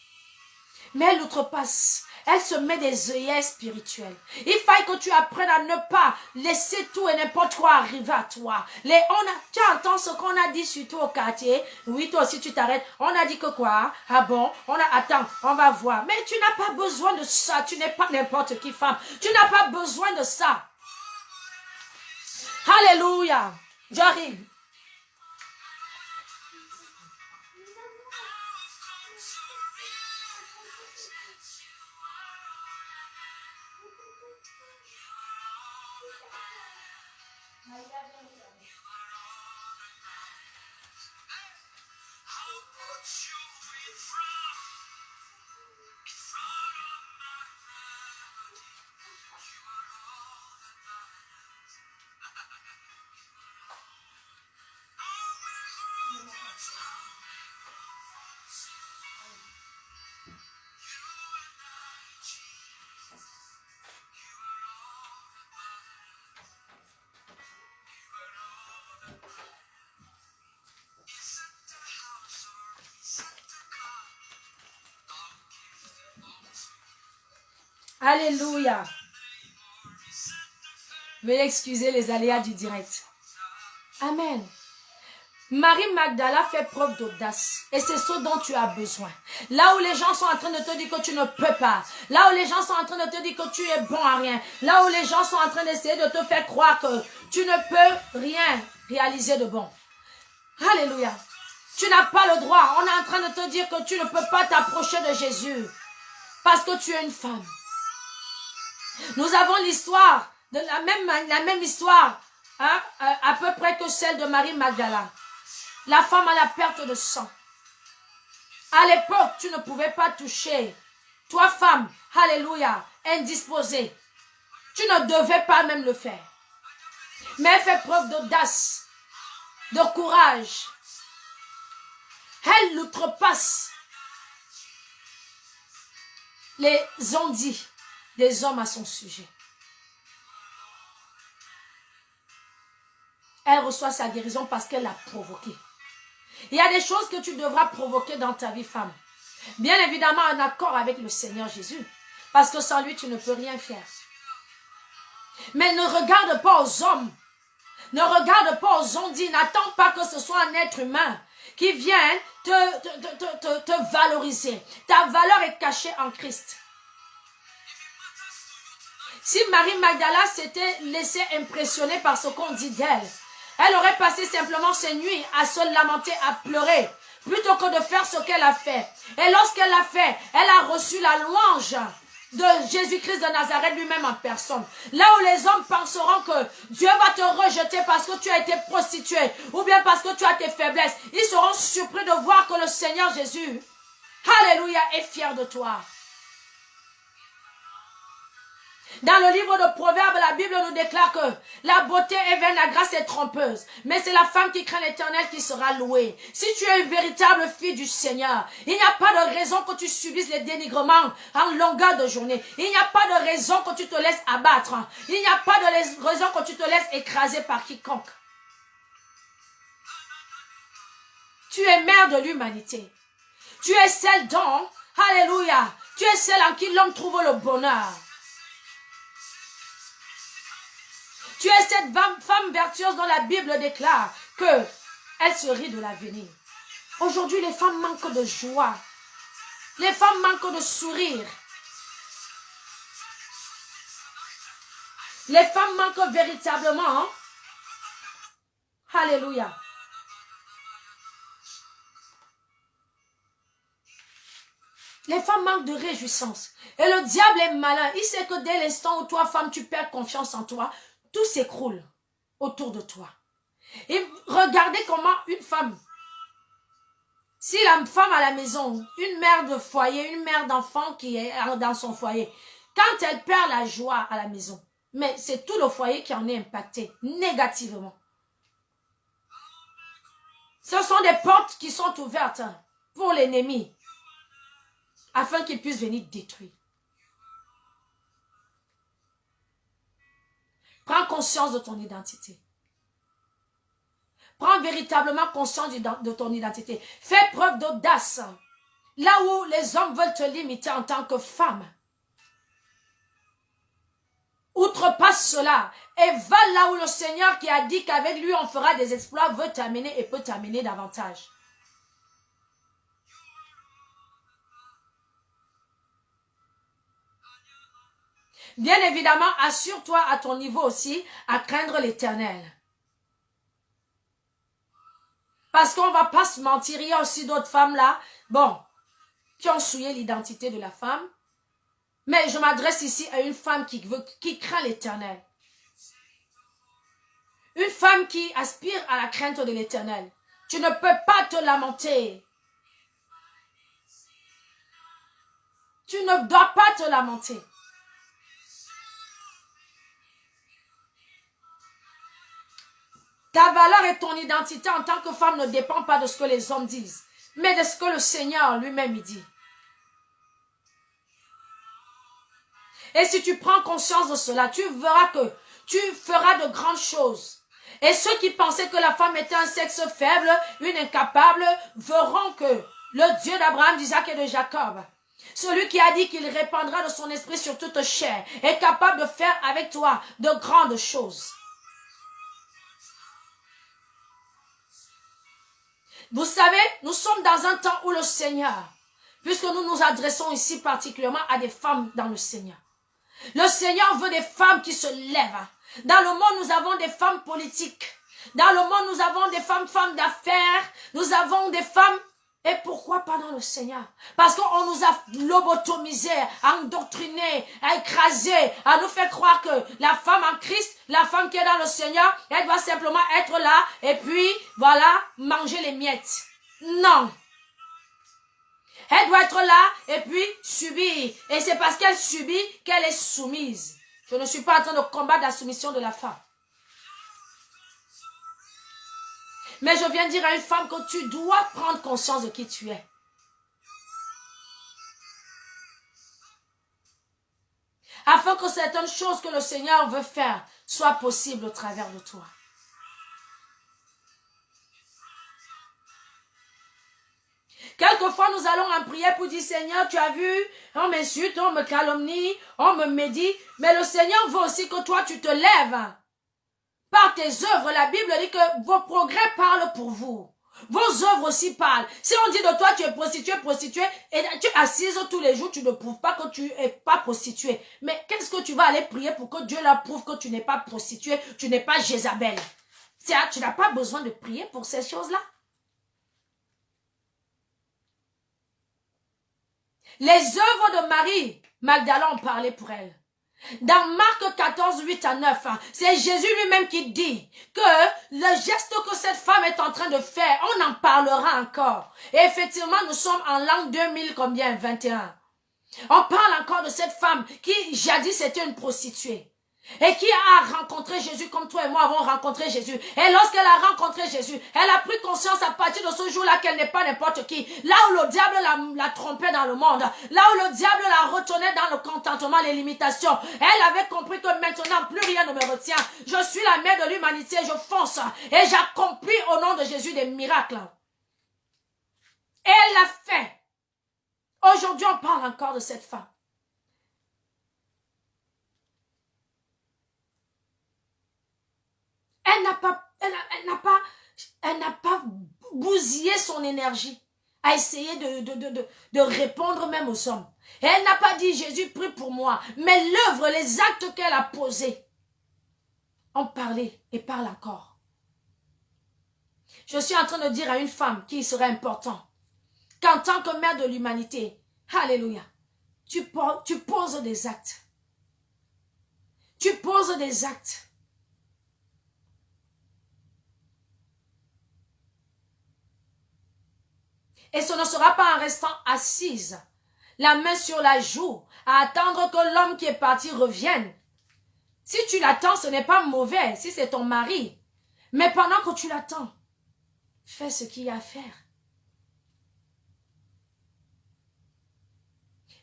Mais elle outrepasse. Elle se met des œillets spirituels. Il faut que tu apprennes à ne pas laisser tout et n'importe quoi arriver à toi. Tu entends ce qu'on a dit surtout au quartier. Oui, toi aussi tu t'arrêtes. On a dit que quoi? Ah bon? Attends, on va voir. Mais tu n'as pas besoin de ça. Tu n'es pas n'importe qui femme. Tu n'as pas besoin de ça. Alléluia. J'arrive. Alléluia. Veuillez excuser les aléas du direct. Amen. Marie Magdala fait preuve d'audace. Et c'est ce dont tu as besoin. Là où les gens sont en train de te dire que tu ne peux pas. Là où les gens sont en train de te dire que tu es bon à rien. Là où les gens sont en train d'essayer de te faire croire que tu ne peux rien réaliser de bon. Alléluia. Tu n'as pas le droit. On est en train de te dire que tu ne peux pas t'approcher de Jésus. Parce que tu es une femme. Nous avons l'histoire, la même histoire, hein, à peu près que celle de Marie Magdala. La femme à la perte de sang. À l'époque, tu ne pouvais pas toucher. Toi, femme, alléluia, indisposée. Tu ne devais pas même le faire. Mais elle fait preuve d'audace, de courage. Elle outrepasse les ondits des hommes à son sujet. Elle reçoit sa guérison parce qu'elle l'a provoqué. Il y a des choses que tu devras provoquer dans ta vie, femme. Bien évidemment, en accord avec le Seigneur Jésus. Parce que sans lui, tu ne peux rien faire. Mais ne regarde pas aux hommes. Ne regarde pas aux ondits. N'attends pas que ce soit un être humain qui vienne te valoriser. Ta valeur est cachée en Christ. Si Marie Magdala s'était laissée impressionner par ce qu'on dit d'elle, elle aurait passé simplement ses nuits à se lamenter, à pleurer, plutôt que de faire ce qu'elle a fait. Et lorsqu'elle l'a fait, elle a reçu la louange de Jésus-Christ de Nazareth lui-même en personne. Là où les hommes penseront que Dieu va te rejeter parce que tu as été prostituée ou bien parce que tu as tes faiblesses, ils seront surpris de voir que le Seigneur Jésus, alléluia, est fier de toi. Dans le livre de Proverbes, la Bible nous déclare que la beauté est vaine, la grâce est trompeuse. Mais c'est la femme qui craint l'Éternel qui sera louée. Si tu es une véritable fille du Seigneur, il n'y a pas de raison que tu subisses les dénigrements en longueur de journée. Il n'y a pas de raison que tu te laisses abattre. Il n'y a pas de raison que tu te laisses écraser par quiconque. Tu es mère de l'humanité. Tu es celle dont, alléluia, tu es celle en qui l'homme trouve le bonheur. Tu es cette femme vertueuse dont la Bible déclare qu'elle se rit de l'avenir. Aujourd'hui, les femmes manquent de joie. Les femmes manquent de sourire. Les femmes manquent véritablement. Hein? Alléluia. Les femmes manquent de réjouissance. Et le diable est malin. Il sait que dès l'instant où toi, femme, tu perds confiance en toi, tout s'écroule autour de toi. Et regardez comment une femme Si la femme à la maison, une mère de foyer, une mère d'enfant qui est dans son foyer, quand elle perd la joie à la maison, mais c'est tout le foyer qui en est impacté négativement. Ce sont des portes qui sont ouvertes pour l'ennemi afin qu'il puisse venir détruire. Prends conscience de ton identité. Prends véritablement conscience de ton identité. Fais preuve d'audace. Là où les hommes veulent te limiter en tant que femme. Outrepasse cela et va là où le Seigneur qui a dit qu'avec lui on fera des exploits veut t'amener et peut t'amener davantage. Bien évidemment, assure-toi à ton niveau aussi à craindre l'Éternel. Parce qu'on ne va pas se mentir, il y a aussi d'autres femmes là, bon, qui ont souillé l'identité de la femme. Mais je m'adresse ici à une femme qui craint l'Éternel. Une femme qui aspire à la crainte de l'Éternel. Tu ne peux pas te lamenter. Tu ne dois pas te lamenter. Ta valeur et ton identité en tant que femme ne dépend pas de ce que les hommes disent, mais de ce que le Seigneur lui-même dit. Et si tu prends conscience de cela, tu verras que tu feras de grandes choses. Et ceux qui pensaient que la femme était un sexe faible, une incapable, verront que le Dieu d'Abraham, d'Isaac et de Jacob, celui qui a dit qu'il répandra de son esprit sur toute chair, est capable de faire avec toi de grandes choses. Vous savez, nous sommes dans un temps où le Seigneur, puisque nous nous adressons ici particulièrement à des femmes dans le Seigneur. Le Seigneur veut des femmes qui se lèvent. Dans le monde, nous avons des femmes politiques. Dans le monde, nous avons des femmes d'affaires. Nous avons des femmes. Et pourquoi pas dans le Seigneur? Parce qu'on nous a lobotomisés, endoctrinés, écrasés, à nous faire croire que la femme en Christ, la femme qui est dans le Seigneur, elle doit simplement être là et puis, voilà, manger les miettes. Non. Elle doit être là et puis subir. Et c'est parce qu'elle subit qu'elle est soumise. Je ne suis pas en train de combattre la soumission de la femme. Mais je viens dire à une femme que tu dois prendre conscience de qui tu es. Afin que certaines choses que le Seigneur veut faire soient possibles au travers de toi. Quelquefois, nous allons en prière pour dire, Seigneur, tu as vu, on m'insulte, on me calomnie, on me médit. Mais le Seigneur veut aussi que toi, tu te lèves. Par tes œuvres, la Bible dit que vos progrès parlent pour vous. Vos œuvres aussi parlent. Si on dit de toi, tu es prostituée, et tu es assise tous les jours, tu ne prouves pas que tu n'es pas prostituée. Mais qu'est-ce que tu vas aller prier pour que Dieu leur prouve que tu n'es pas prostituée, tu n'es pas Jézabel? Tu n'as pas besoin de prier pour ces choses-là. Les œuvres de Marie Magdala ont parlé pour elle. Dans Marc 14, 8 à 9, c'est Jésus lui-même qui dit que le geste que cette femme est en train de faire, on en parlera encore. Et effectivement, nous sommes en l'an 2021. On parle encore de cette femme qui jadis était une prostituée. Et qui a rencontré Jésus comme toi et moi avons rencontré Jésus. Et lorsqu'elle a rencontré Jésus, elle a pris conscience à partir de ce jour-là qu'elle n'est pas n'importe qui. Là où le diable la trompait dans le monde, là où le diable la retenait dans le contentement, les limitations, elle avait compris que maintenant plus rien ne me retient. Je suis la mère de l'humanité, je fonce et j'accomplis au nom de Jésus des miracles. Et elle l'a fait. Aujourd'hui, on parle encore de cette femme. Elle n'a pas bousillé son énergie à essayer de répondre même aux hommes. Et elle n'a pas dit Jésus prie pour moi, mais l'œuvre, les actes qu'elle a posés ont parlé et parlent encore. Je suis en train de dire à une femme qui serait important qu'en tant que mère de l'humanité, alléluia, tu poses des actes. Tu poses des actes. Et ce ne sera pas en restant assise, la main sur la joue, à attendre que l'homme qui est parti revienne. Si tu l'attends, ce n'est pas mauvais, si c'est ton mari. Mais pendant que tu l'attends, fais ce qu'il y a à faire.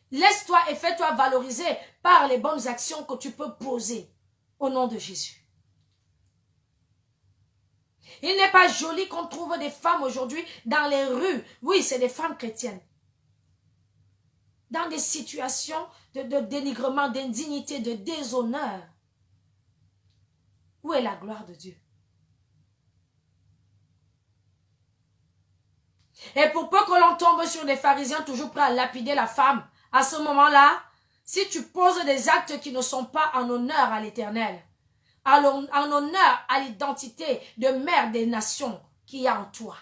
Laisse-toi et fais-toi valoriser par les bonnes actions que tu peux poser au nom de Jésus. Il n'est pas joli qu'on trouve des femmes aujourd'hui dans les rues. Oui, c'est des femmes chrétiennes. Dans des situations de dénigrement, d'indignité, de déshonneur. Où est la gloire de Dieu? Et pour peu que l'on tombe sur des pharisiens toujours prêts à lapider la femme, à ce moment-là, si tu poses des actes qui ne sont pas en honneur à l'Éternel, en honneur à l'identité de mère des nations qu'il y a en toi,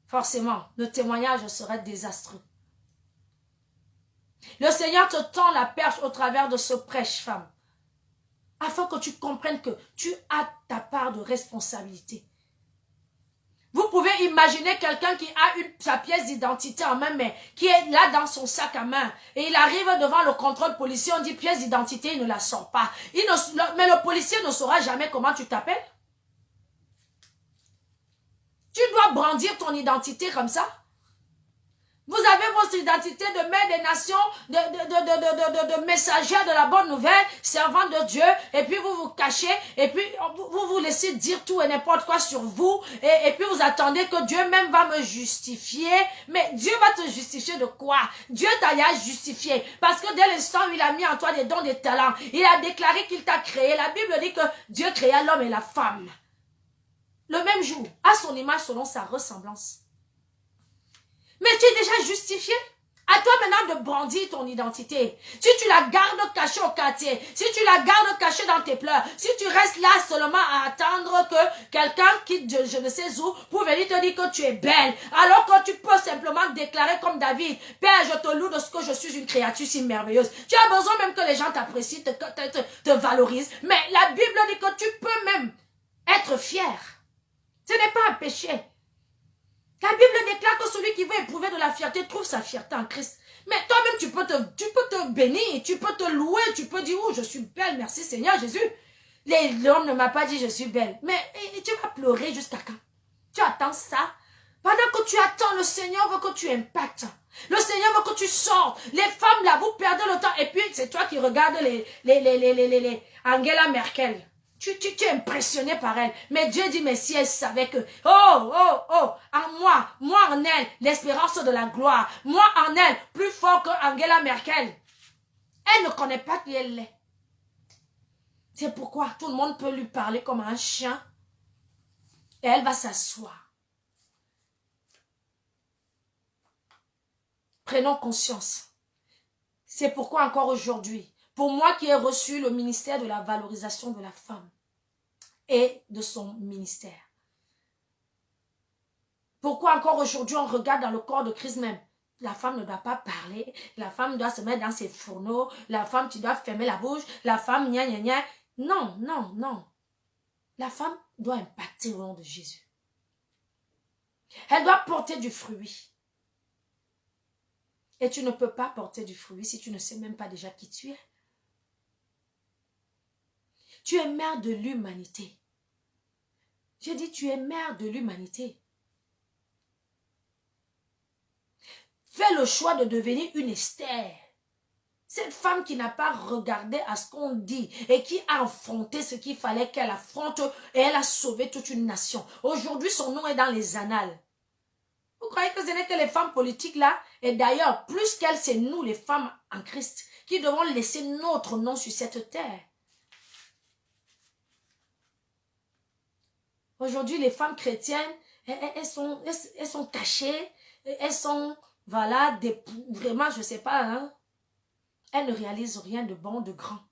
forcément, le témoignage serait désastreux. Le Seigneur te tend la perche au travers de ce prêche, femme, afin que tu comprennes que tu as ta part de responsabilité. Vous pouvez imaginer quelqu'un qui a sa pièce d'identité en main, mais qui est là dans son sac à main. Et il arrive devant le contrôle policier, on dit pièce d'identité, il ne la sort pas. Mais le policier ne saura jamais comment tu t'appelles. Tu dois brandir ton identité comme ça. Vous avez votre identité de mère des nations, de messagère de la bonne nouvelle, servant de Dieu, et puis vous vous cachez, et puis vous vous laissez dire tout et n'importe quoi sur vous, et puis vous attendez que Dieu même va me justifier. Mais Dieu va te justifier de quoi? Dieu t'a justifié, parce que dès l'instant où il a mis en toi des dons, des talents, il a déclaré qu'il t'a créé. La Bible dit que Dieu créa l'homme et la femme le même jour, à son image, selon sa ressemblance. Mais tu es déjà justifié. À toi maintenant de brandir ton identité. Si tu la gardes cachée au quartier, si tu la gardes cachée dans tes pleurs, si tu restes là seulement à attendre que quelqu'un quitte je ne sais où pour venir te dire que tu es belle, alors que tu peux simplement déclarer comme David, Père, je te loue de ce que je suis une créature si merveilleuse. Tu as besoin même que les gens t'apprécient, te valorisent. Mais la Bible dit que tu peux même être fier. Ce n'est pas un péché. La Bible déclare que celui qui veut éprouver de la fierté trouve sa fierté en Christ. Mais toi-même, tu peux te bénir, tu peux te louer, tu peux dire, oh, je suis belle, merci Seigneur Jésus. L'homme ne m'a pas dit, je suis belle. Mais tu vas pleurer jusqu'à quand? Tu attends ça? Pendant que tu attends, le Seigneur veut que tu impactes. Le Seigneur veut que tu sortes. Les femmes, là, vous perdez le temps. Et puis, c'est toi qui regardes les Angela Merkel. Tu es impressionné par elle. Mais Dieu dit, mais si elle savait que, en moi en elle, l'espérance de la gloire, moi en elle, plus fort que Angela Merkel. Elle ne connaît pas qui elle est. C'est pourquoi tout le monde peut lui parler comme un chien. Et elle va s'asseoir. Prenons conscience. C'est pourquoi encore aujourd'hui, pour moi qui ai reçu le ministère de la valorisation de la femme et de son ministère. Pourquoi encore aujourd'hui on regarde dans le corps de Christ même? La femme ne doit pas parler, la femme doit se mettre dans ses fourneaux, la femme tu dois fermer la bouche, la femme gna gna gna. Non, non, non. La femme doit impacter au nom de Jésus. Elle doit porter du fruit. Et tu ne peux pas porter du fruit si tu ne sais même pas déjà qui tu es. Tu es mère de l'humanité. J'ai dit, tu es mère de l'humanité. Fais le choix de devenir une Esther. Cette femme qui n'a pas regardé à ce qu'on dit et qui a affronté ce qu'il fallait qu'elle affronte et elle a sauvé toute une nation. Aujourd'hui, son nom est dans les annales. Vous croyez que ce n'est que les femmes politiques là? Et d'ailleurs, plus qu'elles, c'est nous les femmes en Christ qui devons laisser notre nom sur cette terre. Aujourd'hui, les femmes chrétiennes, elles sont cachées, elles sont, voilà, vraiment, je ne sais pas, hein. Elles ne réalisent rien de bon, de grand.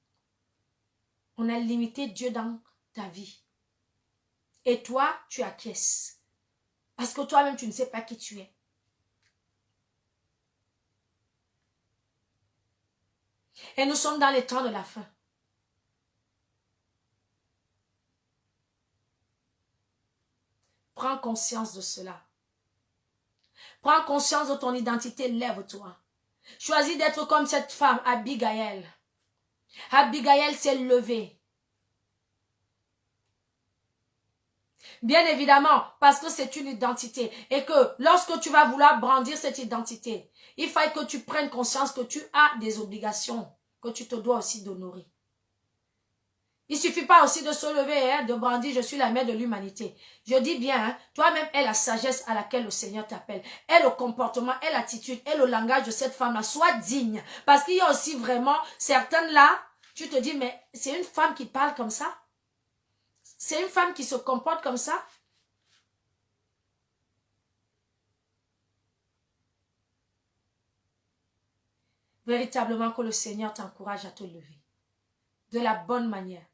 On a limité Dieu dans ta vie. Et toi, tu acquiesces. Parce que toi-même, tu ne sais pas qui tu es. Et nous sommes dans les temps de la fin. Prends conscience de cela. Prends conscience de ton identité, lève-toi. Choisis d'être comme cette femme, Abigail. Abigail s'est levée. Bien évidemment, parce que c'est une identité. Et que lorsque tu vas vouloir brandir cette identité, il faut que tu prennes conscience que tu as des obligations que tu te dois aussi d'honorer. Il ne suffit pas aussi de se lever, hein, de brandir, je suis la mère de l'humanité. Je dis bien, hein, toi-même, est la sagesse à laquelle le Seigneur t'appelle. Est le comportement, est l'attitude, est le langage de cette femme-là. Sois digne. Parce qu'il y a aussi vraiment certaines là, tu te dis, mais c'est une femme qui parle comme ça? C'est une femme qui se comporte comme ça? Véritablement que le Seigneur t'encourage à te lever. De la bonne manière.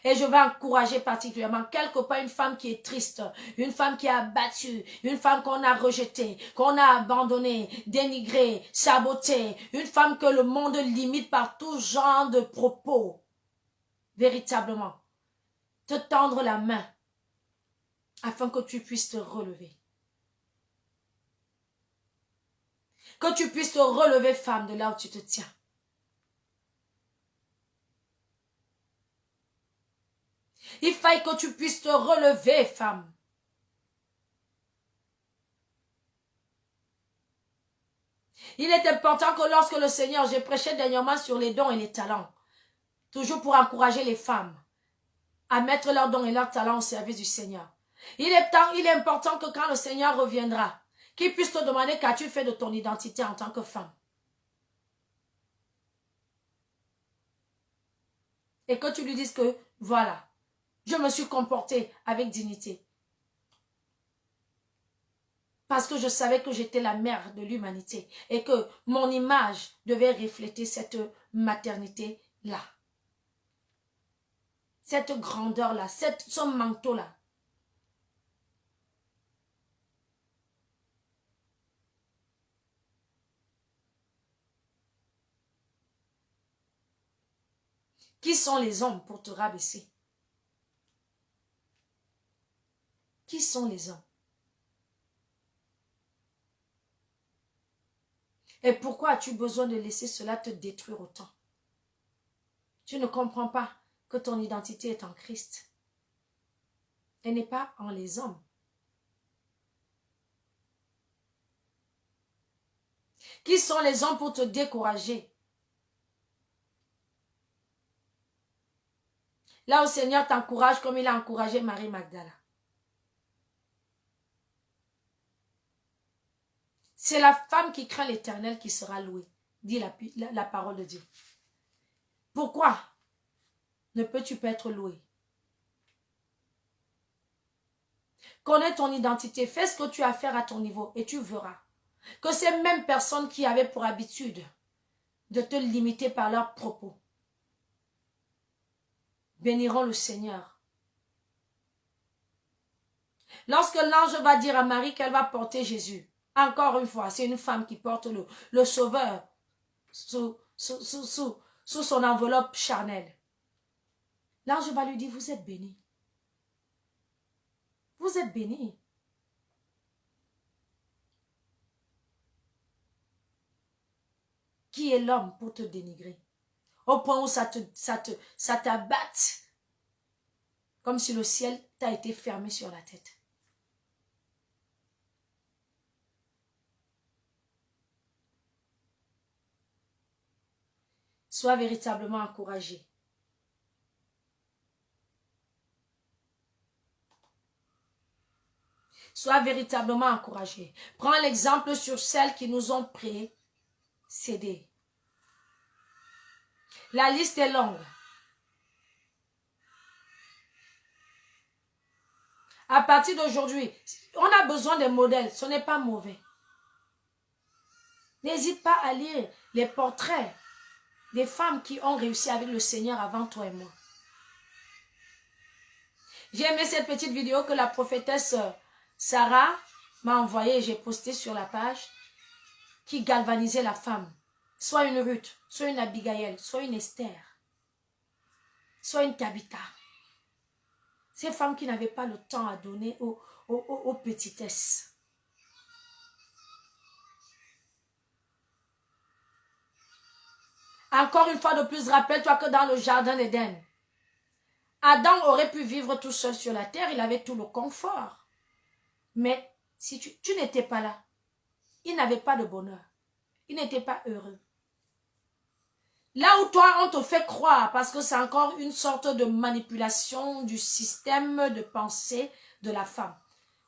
Et je vais encourager particulièrement quelque part une femme qui est triste, une femme qui est abattue, une femme qu'on a rejetée, qu'on a abandonnée, dénigrée, sabotée, une femme que le monde limite par tout genre de propos. Véritablement, te tendre la main afin que tu puisses te relever. Que tu puisses te relever, femme, de là où tu te tiens. Il faille que tu puisses te relever, femme. Il est important que lorsque le Seigneur, j'ai prêché dernièrement sur les dons et les talents, toujours pour encourager les femmes à mettre leurs dons et leurs talents au service du Seigneur. Il est important que quand le Seigneur reviendra, qu'il puisse te demander qu'as-tu fait de ton identité en tant que femme. Et que tu lui dises que, voilà, je me suis comportée avec dignité. Parce que je savais que j'étais la mère de l'humanité et que mon image devait refléter cette maternité-là. Cette grandeur-là, ce manteau-là. Qui sont les hommes pour te rabaisser? Qui sont les hommes? Et pourquoi as-tu besoin de laisser cela te détruire autant? Tu ne comprends pas que ton identité est en Christ. Elle n'est pas en les hommes. Qui sont les hommes pour te décourager? Là où le Seigneur t'encourage comme il a encouragé Marie Magdala. C'est la femme qui craint l'Éternel qui sera louée, dit la parole de Dieu. Pourquoi ne peux-tu pas être loué? Connais ton identité, fais ce que tu as à faire à ton niveau et tu verras que ces mêmes personnes qui avaient pour habitude de te limiter par leurs propos béniront le Seigneur. Lorsque l'ange va dire à Marie qu'elle va porter Jésus, encore une fois, c'est une femme qui porte le Sauveur sous son enveloppe charnelle. L'ange va lui dire, vous êtes bénie. Vous êtes bénie. Qui est l'homme pour te dénigrer? Au point où ça t'abatte. Comme si le ciel t'a été fermé sur la tête. Sois véritablement encouragé. Sois véritablement encouragé. Prends l'exemple sur celles qui nous ont précédés. La liste est longue. À partir d'aujourd'hui, on a besoin de modèles. Ce n'est pas mauvais. N'hésite pas à lire les portraits des femmes qui ont réussi avec le Seigneur avant toi et moi. J'ai aimé cette petite vidéo que la prophétesse Sarah m'a envoyée et j'ai posté sur la page qui galvanisait la femme. Soit une Ruth, soit une Abigail, soit une Esther, soit une Tabitha. Ces femmes qui n'avaient pas le temps à donner aux petitesses. Encore une fois de plus, rappelle-toi que dans le jardin d'Éden, Adam aurait pu vivre tout seul sur la terre, il avait tout le confort. Mais si tu n'étais pas là, il n'avait pas de bonheur. Il n'était pas heureux. Là où toi, on te fait croire, parce que c'est encore une sorte de manipulation du système de pensée de la femme.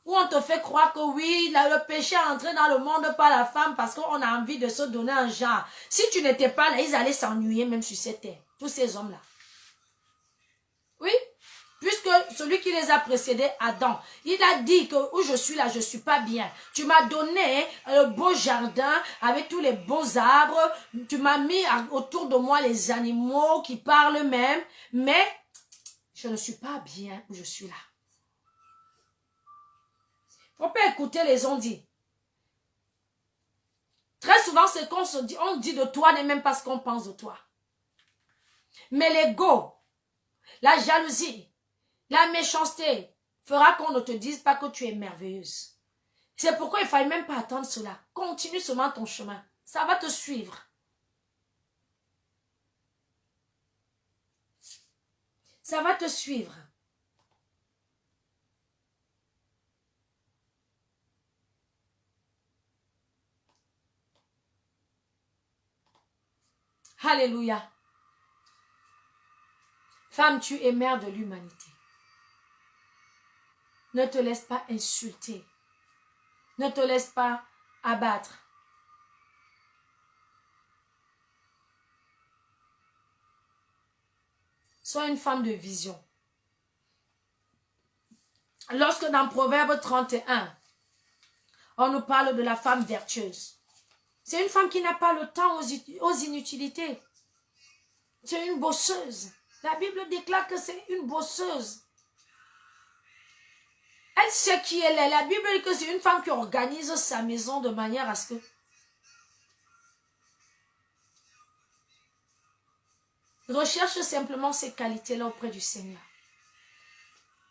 Où on te fait croire que oui, le péché est entré dans le monde par la femme parce qu'on a envie de se donner un genre. Si tu n'étais pas là, ils allaient s'ennuyer même sur cette terre. Tous ces hommes-là. Oui, puisque celui qui les a précédés, Adam, il a dit que où je suis là, je ne suis pas bien. Tu m'as donné le beau jardin avec tous les beaux arbres. Tu m'as mis autour de moi les animaux qui parlent même. Mais je ne suis pas bien où je suis là. Il ne faut pas écouter les on-dit. Très souvent, ce qu'on se dit, on dit de toi n'est même pas ce qu'on pense de toi. Mais l'ego, la jalousie, la méchanceté fera qu'on ne te dise pas que tu es merveilleuse. C'est pourquoi il ne fallait même pas attendre cela. Continue seulement ton chemin. Ça va te suivre. Ça va te suivre. Alléluia. Femme, tu es mère de l'humanité. Ne te laisse pas insulter. Ne te laisse pas abattre. Sois une femme de vision. Lorsque dans Proverbe 31, on nous parle de la femme vertueuse, c'est une femme qui n'a pas le temps aux inutilités. C'est une bosseuse. La Bible déclare que c'est une bosseuse. Elle sait qui elle est. La Bible dit que c'est une femme qui organise sa maison de manière à ce que... Recherche simplement ces qualités-là auprès du Seigneur.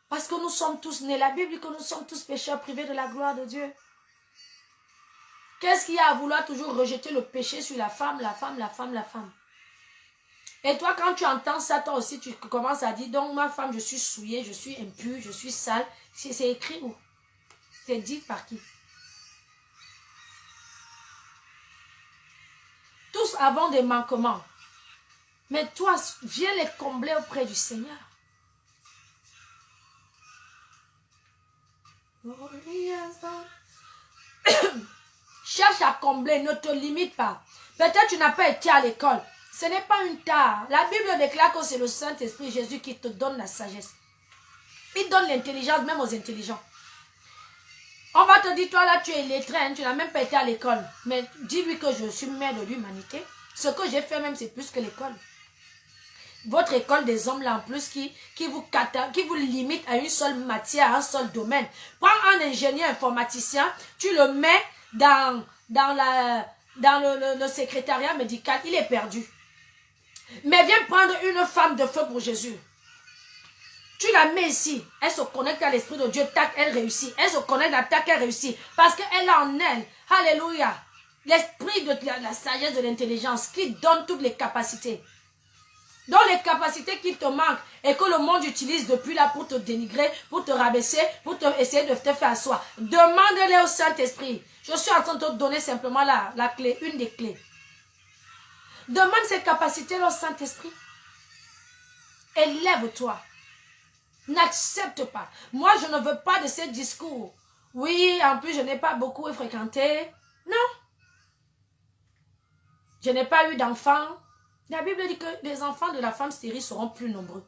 Parce que nous sommes tous nés. La Bible dit que nous sommes tous pécheurs privés de la gloire de Dieu. Qu'est-ce qu'il y a à vouloir toujours rejeter le péché sur la femme, la femme, la femme, la femme? Et toi, quand tu entends ça, toi aussi, tu commences à dire, donc ma femme, je suis souillée, je suis impure, je suis sale. C'est écrit où? C'est dit par qui? Tous avons des manquements. Mais toi, viens les combler auprès du Seigneur. Cherche à combler, ne te limite pas. Peut-être tu n'as pas été à l'école. Ce n'est pas une tare. La Bible déclare que c'est le Saint-Esprit Jésus qui te donne la sagesse. Il donne l'intelligence même aux intelligents. On va te dire, toi là, tu es illettré, hein, tu n'as même pas été à l'école. Mais dis-lui que je suis mère de l'humanité. Ce que j'ai fait même, c'est plus que l'école. Votre école des hommes là en plus qui vous limite à une seule matière, à un seul domaine. Prends un ingénieur informaticien, tu le mets dans le secrétariat médical, il est perdu. Mais viens prendre une femme de feu pour Jésus. Tu la mets ici, elle se connecte à l'Esprit de Dieu, tac, elle réussit. Elle se connecte à tac, elle réussit. Parce qu'elle a en elle, alléluia, l'esprit de la sagesse, de l'intelligence qui donne toutes les capacités. Donc les capacités qui te manquent et que le monde utilise depuis là pour te dénigrer, pour te rabaisser, pour essayer de te faire asseoir. Demande-les au Saint-Esprit. Je suis en train de te donner simplement la clé, une des clés. Demande ces capacités-là au Saint-Esprit. Élève-toi. N'accepte pas. Moi, je ne veux pas de ces discours. Oui, en plus, je n'ai pas beaucoup fréquenté. Non. Je n'ai pas eu d'enfants. La Bible dit que les enfants de la femme stérile seront plus nombreux.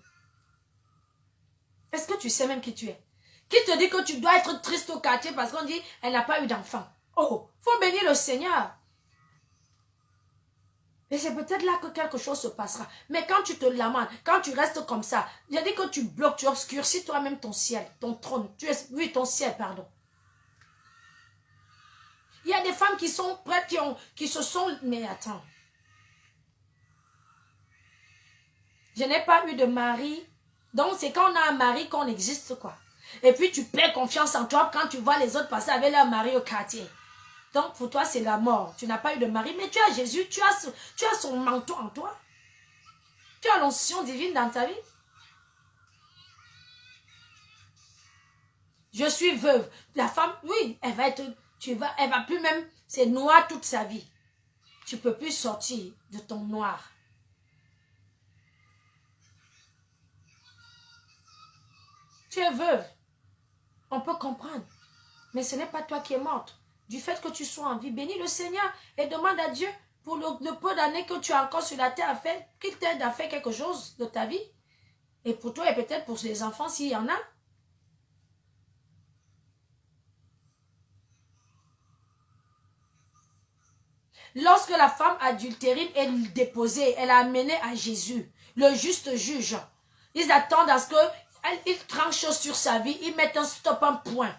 Est-ce que tu sais même qui tu es? Qui te dit que tu dois être triste au quartier parce qu'on dit elle n'a pas eu d'enfant? Oh, faut bénir le Seigneur. Et c'est peut-être là que quelque chose se passera. Mais quand tu te lamentes, quand tu restes comme ça, je dis que tu bloques, tu obscurcis toi-même ton ciel, ton trône. Oui, ton ciel, pardon. Il y a des femmes qui sont prêtes, qui se sont... Mais attends. Je n'ai pas eu de mari. Donc, c'est quand on a un mari qu'on existe, quoi. Et puis, tu perds confiance en toi quand tu vois les autres passer avec leur mari au quartier. Donc pour toi, c'est la mort. Tu n'as pas eu de mari, mais tu as Jésus, tu as son manteau en toi. Tu as l'onction divine dans ta vie. Je suis veuve. La femme, oui, elle va plus même, c'est noir toute sa vie. Tu ne peux plus sortir de ton noir. Tu es veuve. On peut comprendre. Mais ce n'est pas toi qui es morte. Du fait que tu sois en vie, bénis le Seigneur et demande à Dieu pour le peu d'années que tu as encore sur la terre à faire, qu'il t'aide à faire quelque chose de ta vie. Et pour toi et peut-être pour les enfants s'il y en a. Lorsque la femme adultérine est déposée, elle a amené à Jésus, le juste juge. Ils attendent à ce qu'il tranche sur sa vie, ils mettent un stop, un point.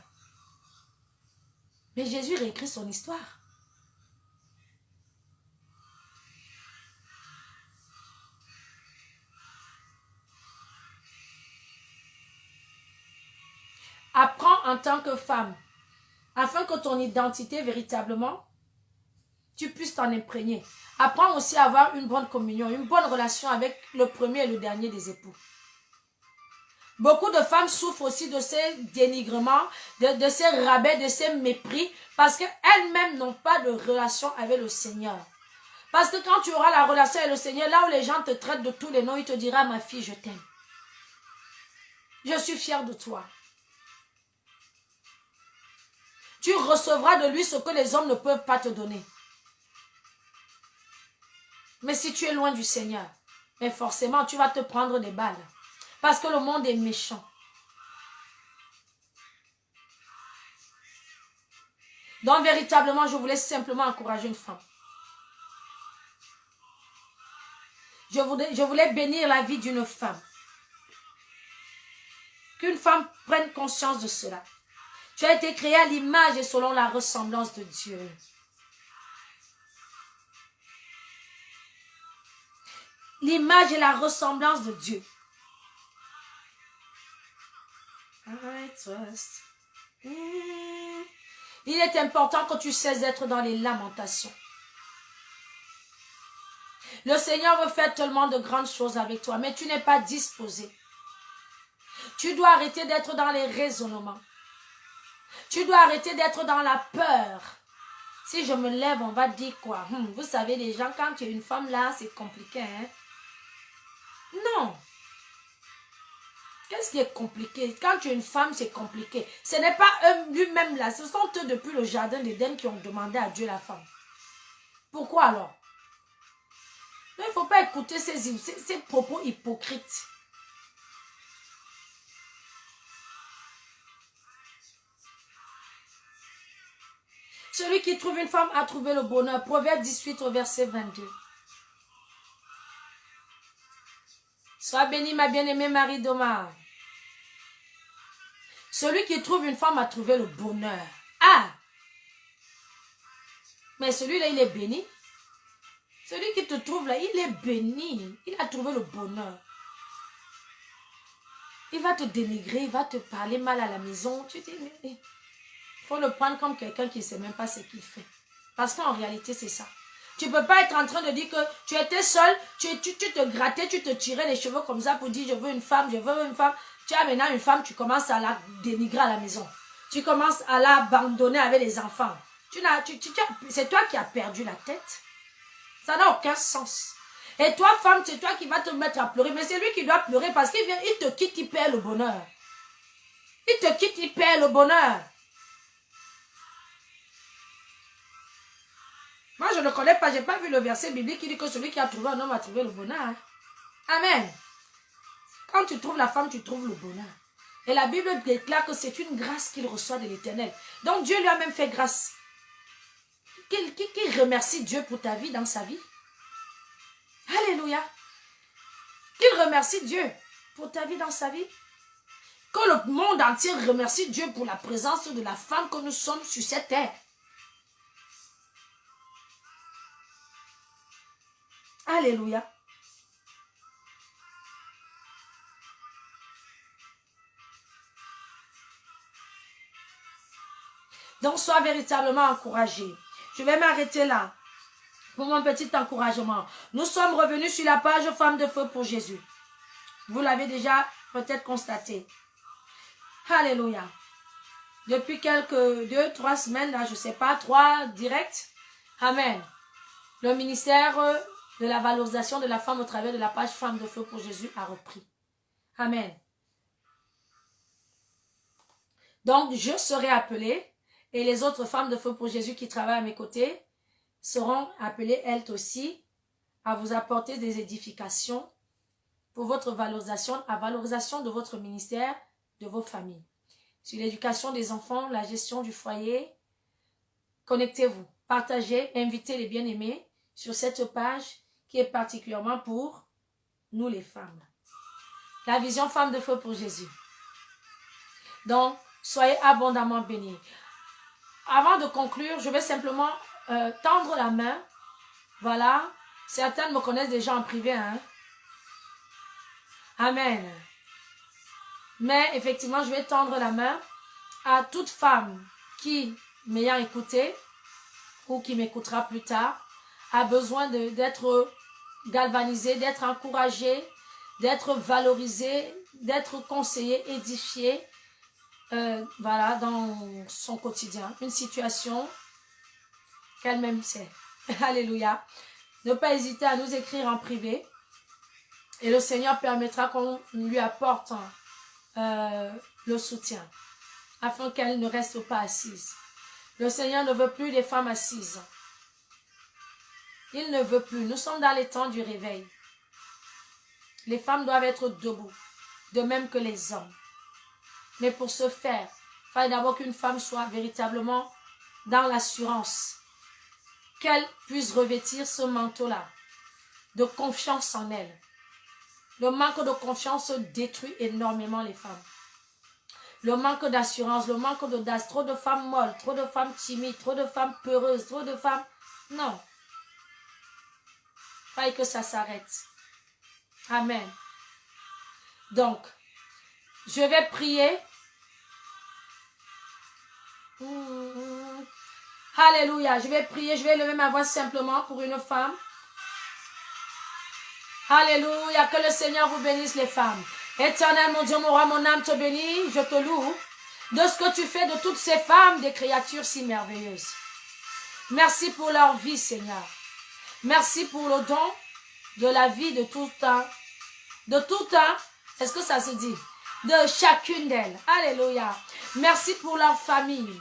Mais Jésus réécrit son histoire. Apprends en tant que femme, afin que ton identité véritablement, tu puisses t'en imprégner. Apprends aussi à avoir une bonne communion, une bonne relation avec le premier et le dernier des époux. Beaucoup de femmes souffrent aussi de ces dénigrements, de ces rabais, de ces mépris, parce qu'elles-mêmes n'ont pas de relation avec le Seigneur. Parce que quand tu auras la relation avec le Seigneur, là où les gens te traitent de tous les noms, il te dira, ma fille, je t'aime. Je suis fière de toi. Tu recevras de lui ce que les hommes ne peuvent pas te donner. Mais si tu es loin du Seigneur, mais forcément, tu vas te prendre des balles. Parce que le monde est méchant. Donc, véritablement, je voulais simplement encourager une femme. Je voulais bénir la vie d'une femme. Qu'une femme prenne conscience de cela. Tu as été créé à l'image et selon la ressemblance de Dieu. L'image et la ressemblance de Dieu. Il est important que tu cesses d'être dans les lamentations. Le Seigneur veut faire tellement de grandes choses avec toi, mais tu n'es pas disposé. Tu dois arrêter d'être dans les raisonnements. Tu dois arrêter d'être dans la peur. Si je me lève, on va dire quoi? Vous savez, les gens, quand tu es une femme là, c'est compliqué. Hein? Non. Qu'est-ce qui est compliqué? Quand tu es une femme, c'est compliqué. Ce n'est pas eux lui-même là. Ce sont eux depuis le jardin d'Éden qui ont demandé à Dieu la femme. Pourquoi alors? Il ne faut pas écouter ces propos hypocrites. Celui qui trouve une femme a trouvé le bonheur. Proverbe 18 au verset 22. Sois béni, ma bien-aimée Marie Doma. Celui qui trouve une femme a trouvé le bonheur. Ah! Mais celui-là, il est béni. Celui qui te trouve là, il est béni. Il a trouvé le bonheur. Il va te dénigrer, il va te parler mal à la maison. Tu dis, mais il faut le prendre comme quelqu'un qui ne sait même pas ce qu'il fait. Parce qu'en réalité, c'est ça. Tu ne peux pas être en train de dire que tu étais seul, tu te grattais, tu te tirais les cheveux comme ça pour dire je veux une femme, je veux une femme. Tu as maintenant une femme, tu commences à la dénigrer à la maison. Tu commences à l'abandonner avec les enfants. C'est toi qui as perdu la tête. Ça n'a aucun sens. Et toi, femme, c'est toi qui vas te mettre à pleurer. Mais c'est lui qui doit pleurer parce qu'il vient, il te quitte, il perd le bonheur. Il te quitte, il perd le bonheur. Moi, je ne connais pas, je n'ai pas vu le verset biblique qui dit que celui qui a trouvé un homme a trouvé le bonheur. Amen. Quand tu trouves la femme, tu trouves le bonheur. Et la Bible déclare que c'est une grâce qu'il reçoit de l'Éternel. Donc Dieu lui a même fait grâce. Qu'il remercie Dieu pour ta vie dans sa vie. Alléluia. Qu'il remercie Dieu pour ta vie dans sa vie. Que le monde entier remercie Dieu pour la présence de la femme que nous sommes sur cette terre. Alléluia. Donc, sois véritablement encouragé. Je vais m'arrêter là pour mon petit encouragement. Nous sommes revenus sur la page Femmes de feu pour Jésus. Vous l'avez déjà peut-être constaté. Alléluia. Depuis quelques 2-3 semaines, là, je ne sais pas, 3 directs. Amen. Le ministère de la valorisation de la femme au travers de la page Femmes de feu pour Jésus a repris. Amen. Donc, je serai appelée et les autres femmes de feu pour Jésus qui travaillent à mes côtés seront appelées elles aussi à vous apporter des édifications pour votre valorisation, la valorisation de votre ministère, de vos familles. Sur l'éducation des enfants, la gestion du foyer, connectez-vous, partagez, invitez les bien-aimés sur cette page qui est particulièrement pour nous les femmes. La vision Femmes de feu pour Jésus. Donc, soyez abondamment bénis. Avant de conclure, je vais simplement tendre la main. Voilà. Certaines me connaissent déjà en privé. Hein? Amen. Mais effectivement, je vais tendre la main à toute femme qui, m'ayant écouté, ou qui m'écoutera plus tard, a besoin d'être galvanisée, d'être encouragée, d'être valorisée, d'être conseillée, édifiée, voilà, dans son quotidien. Une situation qu'elle-même sait. Alléluia. Ne pas hésiter à nous écrire en privé. Et le Seigneur permettra qu'on lui apporte le soutien. Afin qu'elle ne reste pas assise. Le Seigneur ne veut plus des femmes assises. Il ne veut plus. Nous sommes dans les temps du réveil. Les femmes doivent être debout. De même que les hommes. Mais pour ce faire, il fallait d'abord qu'une femme soit véritablement dans l'assurance. Qu'elle puisse revêtir ce manteau-là. De confiance en elle. Le manque de confiance détruit énormément les femmes. Le manque d'assurance, le manque d'audace, trop de femmes molles, trop de femmes timides, trop de femmes peureuses, trop de femmes... Non. Il fallait que ça s'arrête. Amen. Donc, je vais prier. Alléluia. Je vais prier, je vais lever ma voix simplement pour une femme. Alléluia, que le Seigneur vous bénisse les femmes. Éternel, mon Dieu, mon roi, mon âme te bénit, je te loue de ce que tu fais de toutes ces femmes, des créatures si merveilleuses. Merci pour leur vie, Seigneur. Merci pour le don de la vie de tout temps. De tout temps, est-ce que ça se dit? De chacune d'elles. Alléluia. Merci pour leur famille.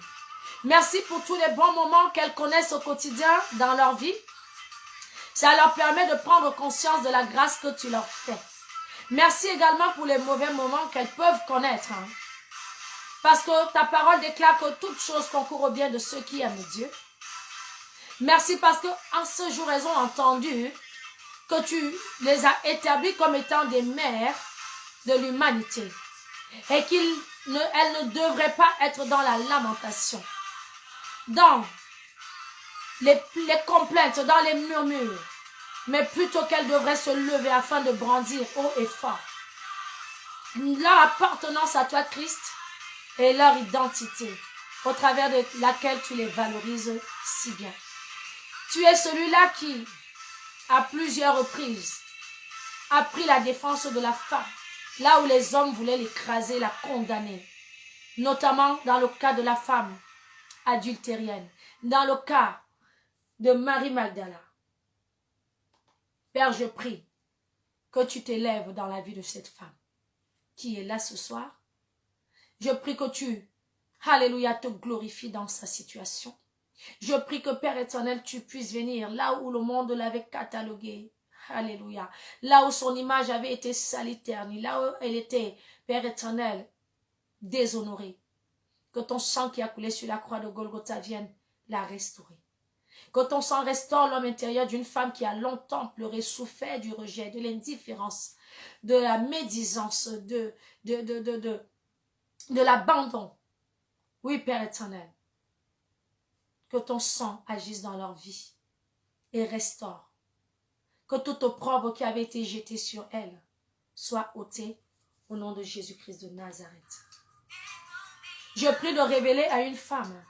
Merci pour tous les bons moments qu'elles connaissent au quotidien dans leur vie. Ça leur permet de prendre conscience de la grâce que tu leur fais. Merci également pour les mauvais moments qu'elles peuvent connaître. Hein. Parce que ta parole déclare que toute chose concourt au bien de ceux qui aiment Dieu. Merci parce qu'en ce jour, elles ont entendu que tu les as établis comme étant des mères de l'humanité. Et qu'elles ne devraient pas être dans la lamentation. Dans les complaintes, dans les murmures, mais plutôt qu'elles devraient se lever afin de brandir haut et fort leur appartenance à toi, Christ, et leur identité, au travers de laquelle tu les valorises si bien. Tu es celui-là qui, à plusieurs reprises, a pris la défense de la femme, là où les hommes voulaient l'écraser, la condamner, notamment dans le cas de la femme adultérienne, dans le cas de Marie Magdala. Père, je prie que tu t'élèves dans la vie de cette femme qui est là ce soir. Je prie que tu, alléluia, te glorifies dans sa situation. Je prie que, Père éternel, tu puisses venir là où le monde l'avait catalogué. Alléluia. Là où son image avait été salie, ternie, là où elle était, Père éternel, déshonorée. Que ton sang qui a coulé sur la croix de Golgotha vienne la restaurer. Que ton sang restaure l'homme intérieur d'une femme qui a longtemps pleuré, souffert du rejet, de l'indifférence, de la médisance, de l'abandon. Oui, Père éternel. Que ton sang agisse dans leur vie et restaure. Que toute opprobre qui avait été jetée sur elle soit ôtée au nom de Jésus-Christ de Nazareth. Je prie de révéler à une femme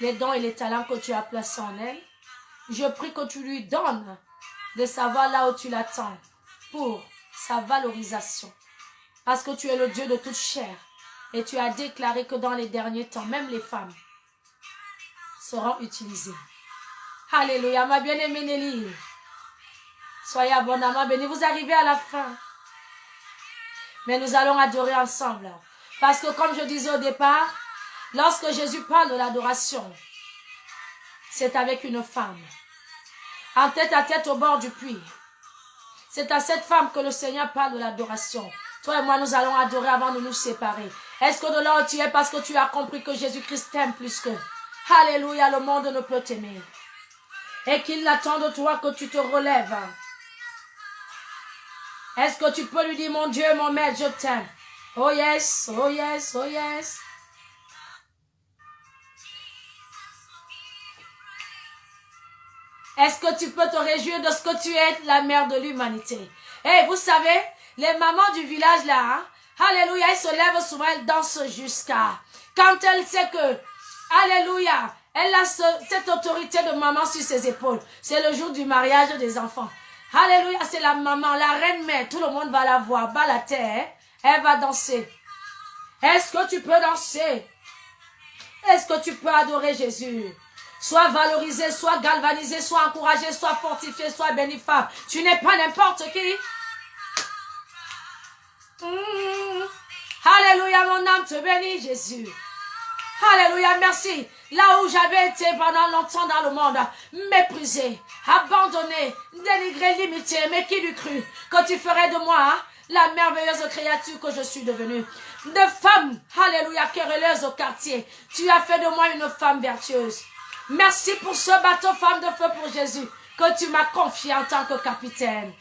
les dons et les talents que tu as placés en elle. Je prie que tu lui donnes de savoir là où tu l'attends pour sa valorisation. Parce que tu es le Dieu de toute chair. Et tu as déclaré que dans les derniers temps, même les femmes seront utilisées. Alléluia, ma bien-aimée Nelly. Soyez abondamment bénis. Vous arrivez à la fin. Mais nous allons adorer ensemble. Parce que comme je disais au départ, lorsque Jésus parle de l'adoration, c'est avec une femme. En tête à tête au bord du puits. C'est à cette femme que le Seigneur parle de l'adoration. Toi et moi, nous allons adorer avant de nous séparer. Est-ce que de là où tu es, parce que tu as compris que Jésus-Christ t'aime plus que... Alléluia, le monde ne peut t'aimer. Et qu'il attend de toi que tu te relèves. Est-ce que tu peux lui dire, mon Dieu, mon maître, je t'aime. Oh yes, oh yes, oh yes. Est-ce que tu peux te réjouir de ce que tu es, la mère de l'humanité? Et vous savez, les mamans du village là, hein, alléluia, elles se lèvent souvent, elles dansent jusqu'à... Quand elle sait que, alléluia, elle a cette autorité de maman sur ses épaules. C'est le jour du mariage des enfants. Alléluia, c'est la maman, la reine-mère, tout le monde va la voir, bas la terre, elle va danser. Est-ce que tu peux danser? Est-ce que tu peux adorer Jésus? Sois valorisé, sois galvanisé, sois encouragé, sois fortifié, sois béni femme. Tu n'es pas n'importe qui. Alléluia, mon âme te bénit, Jésus. Alléluia, merci. Là où j'avais été pendant longtemps dans le monde, méprisé, abandonné, dénigré, limité, mais qui l'eût cru que tu ferais de moi la merveilleuse créature que je suis devenue. De femme, alléluia, querelleuse au quartier, tu as fait de moi une femme vertueuse. Merci pour ce bateau femme de feu pour Jésus que tu m'as confié en tant que capitaine.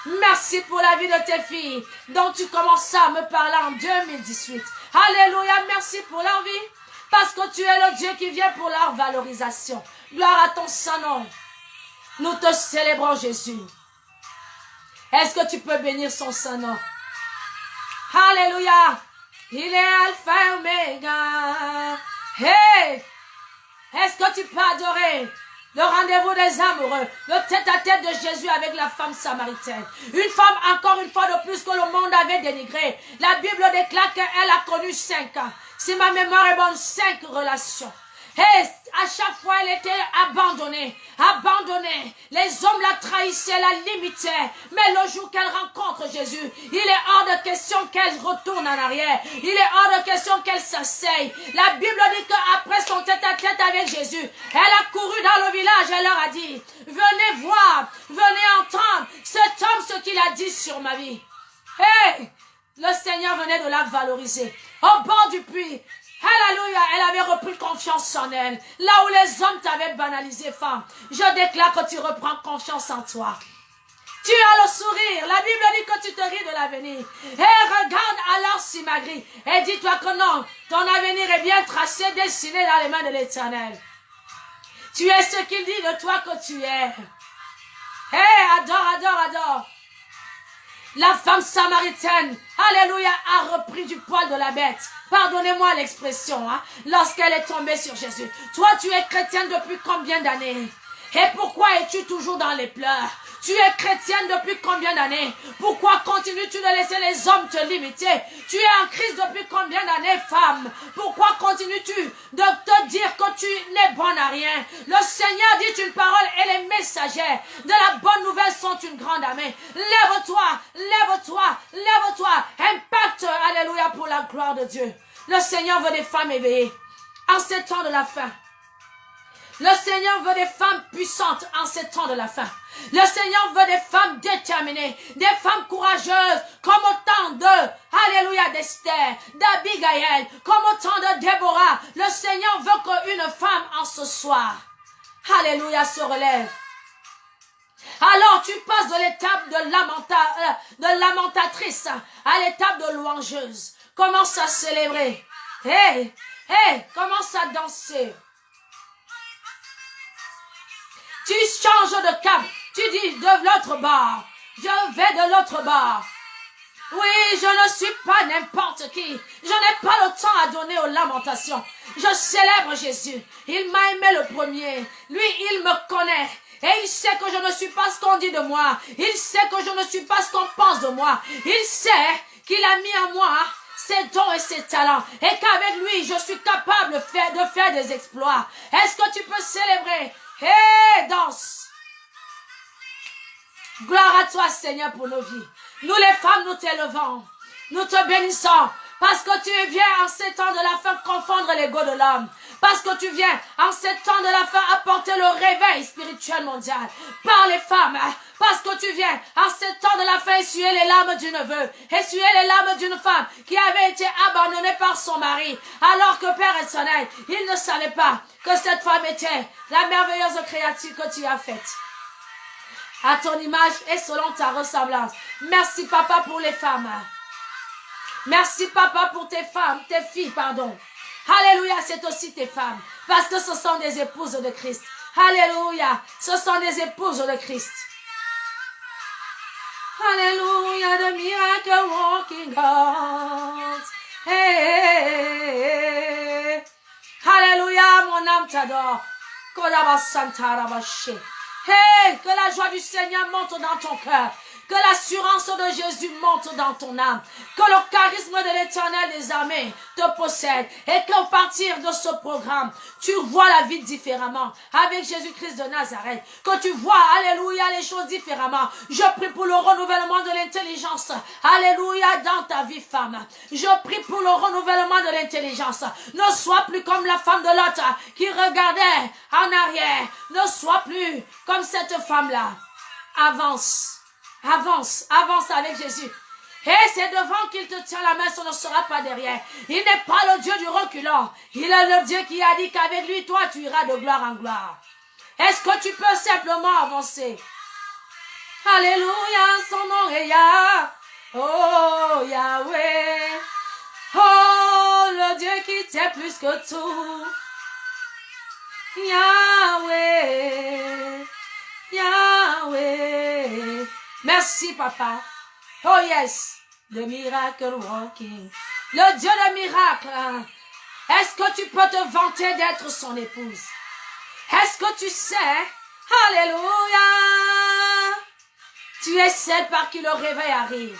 Merci pour la vie de tes filles dont tu commençais à me parler en 2018. Alléluia, merci pour leur vie. Parce que tu es le Dieu qui vient pour leur valorisation. Gloire à ton Saint-Nom. Nous te célébrons, Jésus. Est-ce que tu peux bénir son Saint-Nom? Alléluia. Il est Alpha et Oméga. Hey! Est-ce que tu peux adorer le rendez-vous des amoureux, le tête-à-tête de Jésus avec la femme samaritaine? Une femme, encore une fois de plus, que le monde avait dénigrée. La Bible déclare qu'elle a connu 5 ans. Si ma mémoire est bonne, 5 relations. Et à chaque fois, elle était abandonnée. Les hommes la trahissaient, la limitaient. Mais le jour qu'elle rencontre Jésus, il est hors de question qu'elle retourne en arrière. Il est hors de question qu'elle s'asseye. La Bible dit qu'après son tête-à-tête avec Jésus, elle a couru dans le village. Elle leur a dit, venez voir, venez entendre cet homme ce qu'il a dit sur ma vie. Et le Seigneur venait de la valoriser. Au bord du puits, alléluia, elle avait repris confiance en elle. Là où les hommes t'avaient banalisé, femme, je déclare que tu reprends confiance en toi. Tu as le sourire. La Bible dit que tu te ris de l'avenir. Et regarde alors Simagri. Et dis-toi que non, ton avenir est bien tracé, dessiné dans les mains de l'Éternel. Tu es ce qu'il dit de toi que tu es. Adore. La femme samaritaine, alléluia, a repris du poil de la bête. Pardonnez-moi l'expression, lorsqu'elle est tombée sur Jésus. Toi, tu es chrétienne depuis combien d'années? Et pourquoi es-tu toujours dans les pleurs? Tu es chrétienne depuis combien d'années? Pourquoi continues-tu de laisser les hommes te limiter? Tu es en crise depuis combien d'années, femme? Pourquoi continues-tu de te dire que tu n'es bonne à rien? Le Seigneur dit une parole et les messagers de la bonne nouvelle sont une grande armée. Lève-toi. Impacte, alléluia, pour la gloire de Dieu. Le Seigneur veut des femmes éveillées en ces temps de la fin. Le Seigneur veut des femmes puissantes en ces temps de la fin. Le Seigneur veut des femmes déterminées, des femmes courageuses, comme autant de, alléluia, d'Esther, d'Abigail, comme autant de Déborah. Le Seigneur veut qu'une femme en ce soir, alléluia, se relève. Alors tu passes de l'étape de lamentatrice à l'étape de louangeuse. Commence à célébrer. Commence à danser. Tu changes de cap. Tu dis de l'autre bord. Je vais de l'autre bord. Oui, je ne suis pas n'importe qui. Je n'ai pas le temps à donner aux lamentations. Je célèbre Jésus. Il m'a aimé le premier. Lui, il me connaît. Et il sait que je ne suis pas ce qu'on dit de moi. Il sait que je ne suis pas ce qu'on pense de moi. Il sait qu'il a mis en moi ses dons et ses talents. Et qu'avec lui, je suis capable de faire des exploits. Est-ce que tu peux célébrer? Hé, danse! Gloire à toi, Seigneur, pour nos vies. Nous, les femmes, nous t'élevons. Nous te bénissons. Parce que tu viens en ces temps de la fin confondre l'ego de l'homme. Parce que tu viens en ces temps de la fin apporter le réveil spirituel mondial. Par les femmes. Parce que tu viens en ces temps de la fin essuyer les larmes du neveu. Essuyer les larmes d'une femme qui avait été abandonnée par son mari. Alors que Père éternel, il ne savait pas que cette femme était la merveilleuse créature que tu as faite. À ton image et selon ta ressemblance. Merci, Papa, pour les femmes. Merci, Papa, pour tes femmes, tes filles, pardon. Alléluia, c'est aussi tes femmes. Parce que ce sont des épouses de Christ. Alléluia, ce sont des épouses de Christ. Alléluia, the miracle walking God. Hey, hey, hey. Alléluia, mon âme t'adore. Hey, que la joie du Seigneur monte dans ton cœur. Que l'assurance de Jésus monte dans ton âme. Que le charisme de l'Éternel des armées te possède. Et qu'à partir de ce programme, tu vois la vie différemment. Avec Jésus-Christ de Nazareth. Que tu vois, alléluia, les choses différemment. Je prie pour le renouvellement de l'intelligence. Alléluia, dans ta vie, femme. Je prie pour le renouvellement de l'intelligence. Ne sois plus comme la femme de Lot qui regardait en arrière. Ne sois plus comme cette femme-là. Avance. Avance, avance avec Jésus. Et c'est devant qu'il te tient la main, ce ne sera pas derrière. Il n'est pas le Dieu du reculant. Il est le Dieu qui a dit qu'avec lui, toi, tu iras de gloire en gloire. Est-ce que tu peux simplement avancer? Alléluia, son nom est Yah. Oh, Yahweh. Oh, le Dieu qui t'aime plus que tout. Yahweh. Yahweh. Merci, Papa. Oh, yes. Le miracle walking. Le Dieu de miracle. Est-ce que tu peux te vanter d'être son épouse? Est-ce que tu sais? Alléluia. Tu es celle par qui le réveil arrive.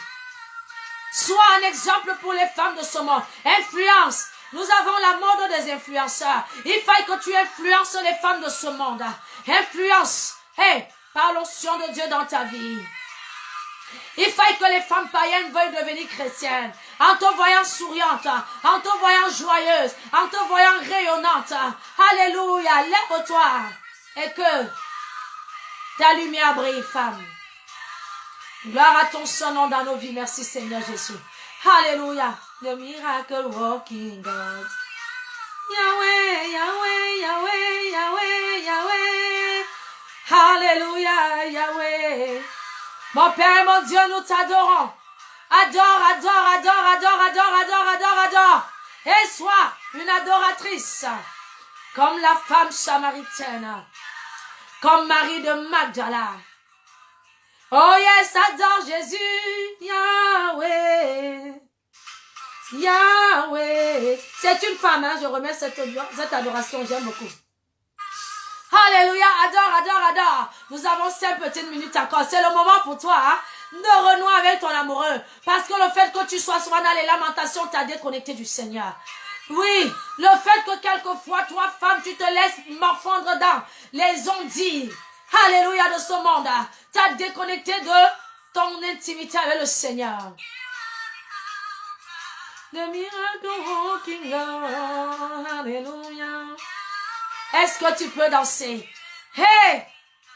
Sois un exemple pour les femmes de ce monde. Influence. Nous avons la mode des influenceurs. Il faut que tu influences les femmes de ce monde. Influence. Hey, par l'onction de Dieu dans ta vie. Il faut que les femmes païennes veuillent devenir chrétiennes. En te voyant souriante, en te voyant joyeuse, en te voyant rayonnante. Alléluia, lève-toi. Et que ta lumière brille, femme. Gloire à ton son nom dans nos vies. Merci Seigneur Jésus. Alléluia. The miracle walking God. Yahweh, Yahweh, Yahweh, Yahweh, Yahweh. Alléluia, Yahweh. Mon Père et mon Dieu, nous t'adorons. Adore, adore, adore, adore, adore, adore, adore, adore. Et sois une adoratrice. Comme la femme samaritaine. Comme Marie de Magdala. Oh yes, adore Jésus. Yahweh. Yahweh. C'est une femme, hein, je remets cette adoration, j'aime beaucoup. Alléluia, adore, adore, adore. Nous avons 5 petites minutes encore. C'est le moment pour toi, hein, de renouer avec ton amoureux. Parce que le fait que tu sois souvent dans les lamentations t'a déconnecté du Seigneur. Oui, le fait que quelquefois, toi, femme, tu te laisses morfondre dans les ondits. Alléluia de ce monde. T'as déconnecté de ton intimité avec le Seigneur. The miracle walking God. Alléluia. Est-ce que tu peux danser? Hey!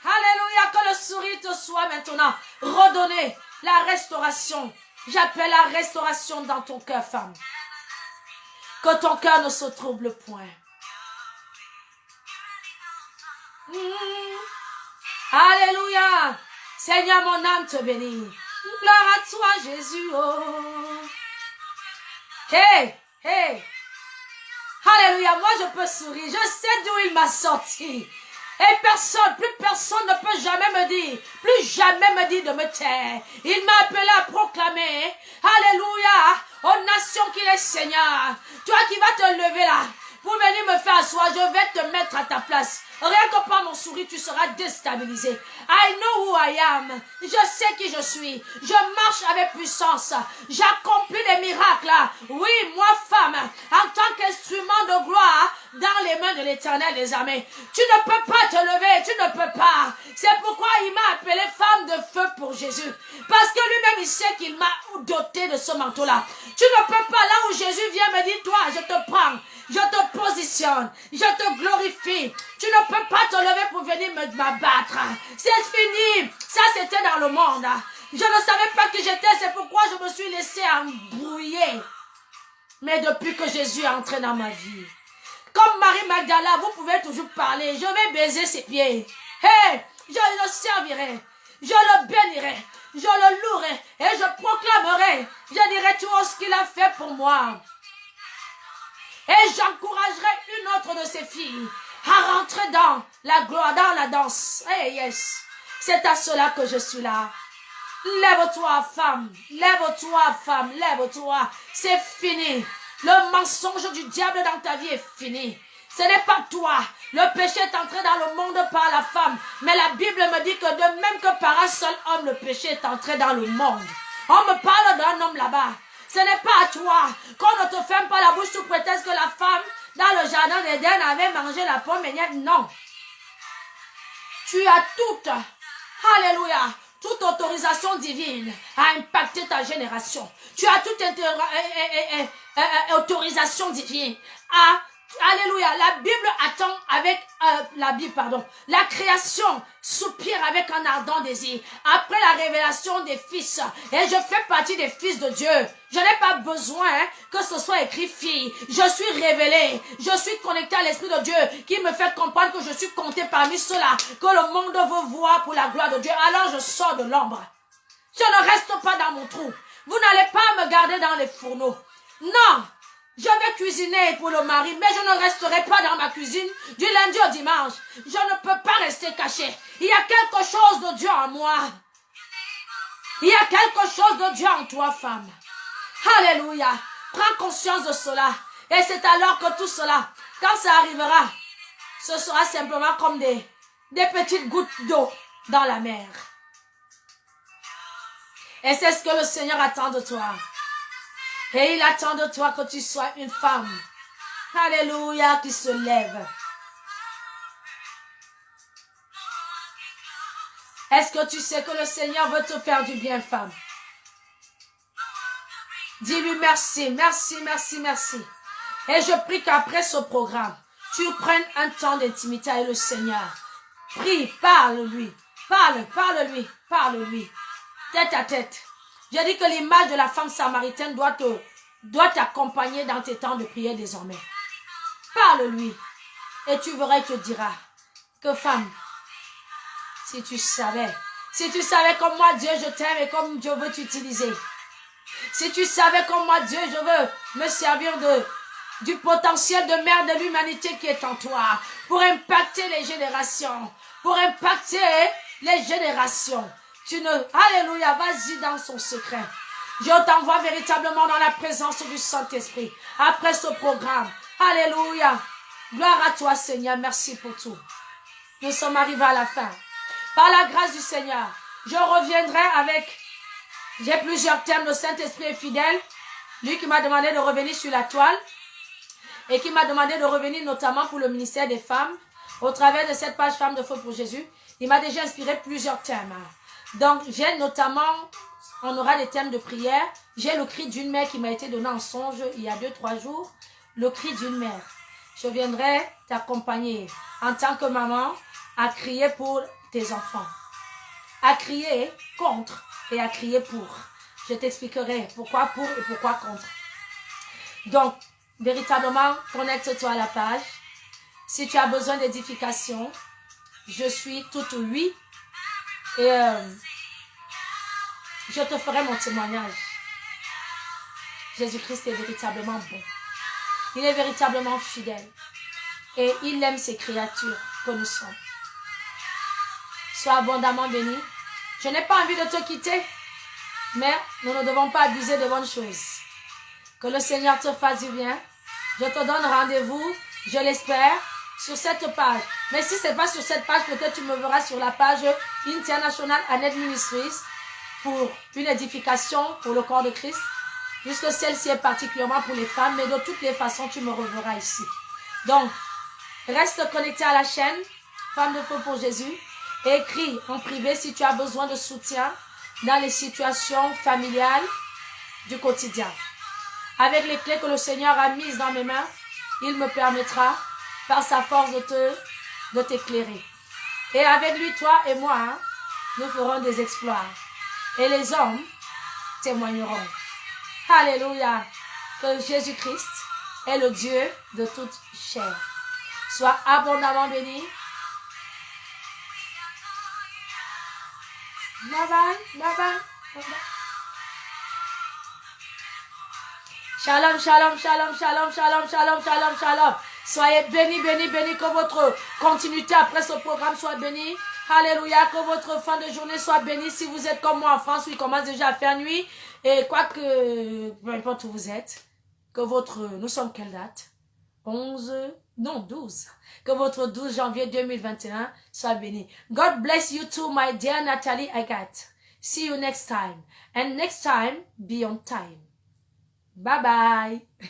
Alléluia, que le sourire te soit maintenant redonné. La restauration. J'appelle la restauration dans ton cœur, femme. Que ton cœur ne se trouble point. Alléluia. Seigneur, mon âme te bénit. Gloire à toi, Jésus. Oh. Hey, hey. Alléluia, moi je peux sourire. Je sais d'où il m'a sorti. Et plus personne ne peut jamais me dire de me taire. Il m'a appelé à proclamer, alléluia, aux nations qu'il est Seigneur. Toi qui vas te lever là, pour venir me faire asseoir, je vais te mettre à ta place. Rien que par mon sourire, tu seras déstabilisé. I know who I am. Je sais qui je suis. Je marche avec puissance. J'accomplis des miracles. Oui, moi, femme, en tant qu'instrument de gloire dans les mains de l'Éternel des armées. Tu ne peux pas te lever. Tu ne peux pas. C'est pourquoi il m'a appelé femme de feu pour Jésus. Parce que lui-même, il sait qu'il m'a doté de ce manteau-là. Tu ne peux pas, là où Jésus vient me dire, toi, je te prends. Je te positionne, je te glorifie. Tu ne peux pas te lever pour venir m'abattre. C'est fini. Ça, c'était dans le monde. Je ne savais pas qui j'étais, c'est pourquoi je me suis laissé embrouiller. Mais depuis que Jésus est entré dans ma vie, comme Marie Magdala, vous pouvez toujours parler. Je vais baiser ses pieds. Hey, je le servirai. Je le bénirai. Je le louerai. Et je proclamerai. Je dirai tout ce qu'il a fait pour moi. Et j'encouragerai une autre de ses filles à rentrer dans la gloire, dans la danse. Hey, yes. C'est à cela que je suis là. Lève-toi, femme. Lève-toi, femme. Lève-toi. C'est fini. Le mensonge du diable dans ta vie est fini. Ce n'est pas toi. Le péché est entré dans le monde par la femme. Mais la Bible me dit que de même que par un seul homme, le péché est entré dans le monde. On me parle d'un homme là-bas. Ce n'est pas à toi qu'on ne te ferme pas la bouche sous prétexte que la femme dans le jardin d'Éden avait mangé la pomme. Non. Tu as toute, alléluia, toute autorisation divine à impacter ta génération. Tu as toute autorisation divine à... Alléluia, la Bible attend avec la création soupire avec un ardent désir après la révélation des fils. Et je fais partie des fils de Dieu. Je n'ai pas besoin que ce soit écrit fille. Je suis révélée. Je suis connectée à l'Esprit de Dieu qui me fait comprendre que je suis comptée parmi ceux-là que le monde veut voir pour la gloire de Dieu. Alors je sors de l'ombre. Je ne reste pas dans mon trou. Vous n'allez pas me garder dans les fourneaux. Non. Je vais cuisiner pour le mari, mais je ne resterai pas dans ma cuisine du lundi au dimanche. Je ne peux pas rester caché. Il y a quelque chose de Dieu en moi. Il y a quelque chose de Dieu en toi, femme. Alléluia. Prends conscience de cela. Et c'est alors que tout cela, quand ça arrivera, ce sera simplement comme des petites gouttes d'eau dans la mer. Et c'est ce que le Seigneur attend de toi. Et il attend de toi que tu sois une femme. Alléluia, qui se lève. Est-ce que tu sais que le Seigneur veut te faire du bien, femme? Dis-lui merci, merci, merci, merci. Et je prie qu'après ce programme, tu prennes un temps d'intimité avec le Seigneur. Prie, parle-lui. Parle-lui, parle-lui. Tête à tête. Je dis que l'image de la femme samaritaine doit t'accompagner dans tes temps de prière désormais. Parle-lui. Et tu verras, il te dira que femme, si tu savais comme moi Dieu je t'aime et comme Dieu veut t'utiliser. Si tu savais comme moi Dieu je veux me servir du potentiel de mère de l'humanité qui est en toi pour impacter les générations. Alléluia, vas-y dans son secret. Je t'envoie véritablement dans la présence du Saint-Esprit. Après ce programme, alléluia. Gloire à toi, Seigneur. Merci pour tout. Nous sommes arrivés à la fin. Par la grâce du Seigneur, je reviendrai avec... J'ai plusieurs thèmes. Le Saint-Esprit est fidèle. Lui qui m'a demandé de revenir sur la toile. Et qui m'a demandé de revenir notamment pour le ministère des femmes. Au travers de cette page Femmes de Feu pour Jésus. Il m'a déjà inspiré plusieurs thèmes. Donc, j'ai notamment, on aura des thèmes de prière. J'ai le cri d'une mère qui m'a été donné en songe il y a 2-3 jours. Le cri d'une mère. Je viendrai t'accompagner en tant que maman à crier pour tes enfants. À crier contre et à crier pour. Je t'expliquerai pourquoi pour et pourquoi contre. Donc, véritablement, connecte-toi à la page. Si tu as besoin d'édification, je suis toute oui. Et je te ferai mon témoignage. Jésus-Christ est véritablement bon. Il est véritablement fidèle. Et il aime ses créatures que nous sommes. Sois abondamment béni. Je n'ai pas envie de te quitter, mais nous ne devons pas abuser de bonnes choses. Que le Seigneur te fasse du bien. Je te donne rendez-vous, je l'espère, sur cette page. Mais si ce n'est pas sur cette page, peut-être tu me verras sur la page International Annette Ministries pour une édification pour le corps de Christ. Puisque celle-ci est particulièrement pour les femmes, mais de toutes les façons, tu me reverras ici. Donc, reste connecté à la chaîne Femme de Feu pour Jésus. Écris en privé si tu as besoin de soutien dans les situations familiales du quotidien. Avec les clés que le Seigneur a mises dans mes mains, il me permettra, par sa force, de t'éclairer. Et avec lui, toi et moi, nous ferons des exploits. Et les hommes témoigneront. Alléluia. Que Jésus-Christ est le Dieu de toute chair. Sois abondamment béni. Bye bye, bye bye, bye bye. Shalom, shalom, shalom, shalom, shalom, shalom, shalom, shalom. Soyez bénis, bénis, bénis, que votre continuité après ce programme soit bénie. Alléluia, que votre fin de journée soit bénie. Si vous êtes comme moi en France, où il commence déjà à faire nuit, et quoique, peu importe où vous êtes, que votre, nous sommes quelle date? 12. Que votre 12 janvier 2021 soit béni. God bless you too, my dear Nathalie Agathe. See you next time. And next time, be on time. Bye bye.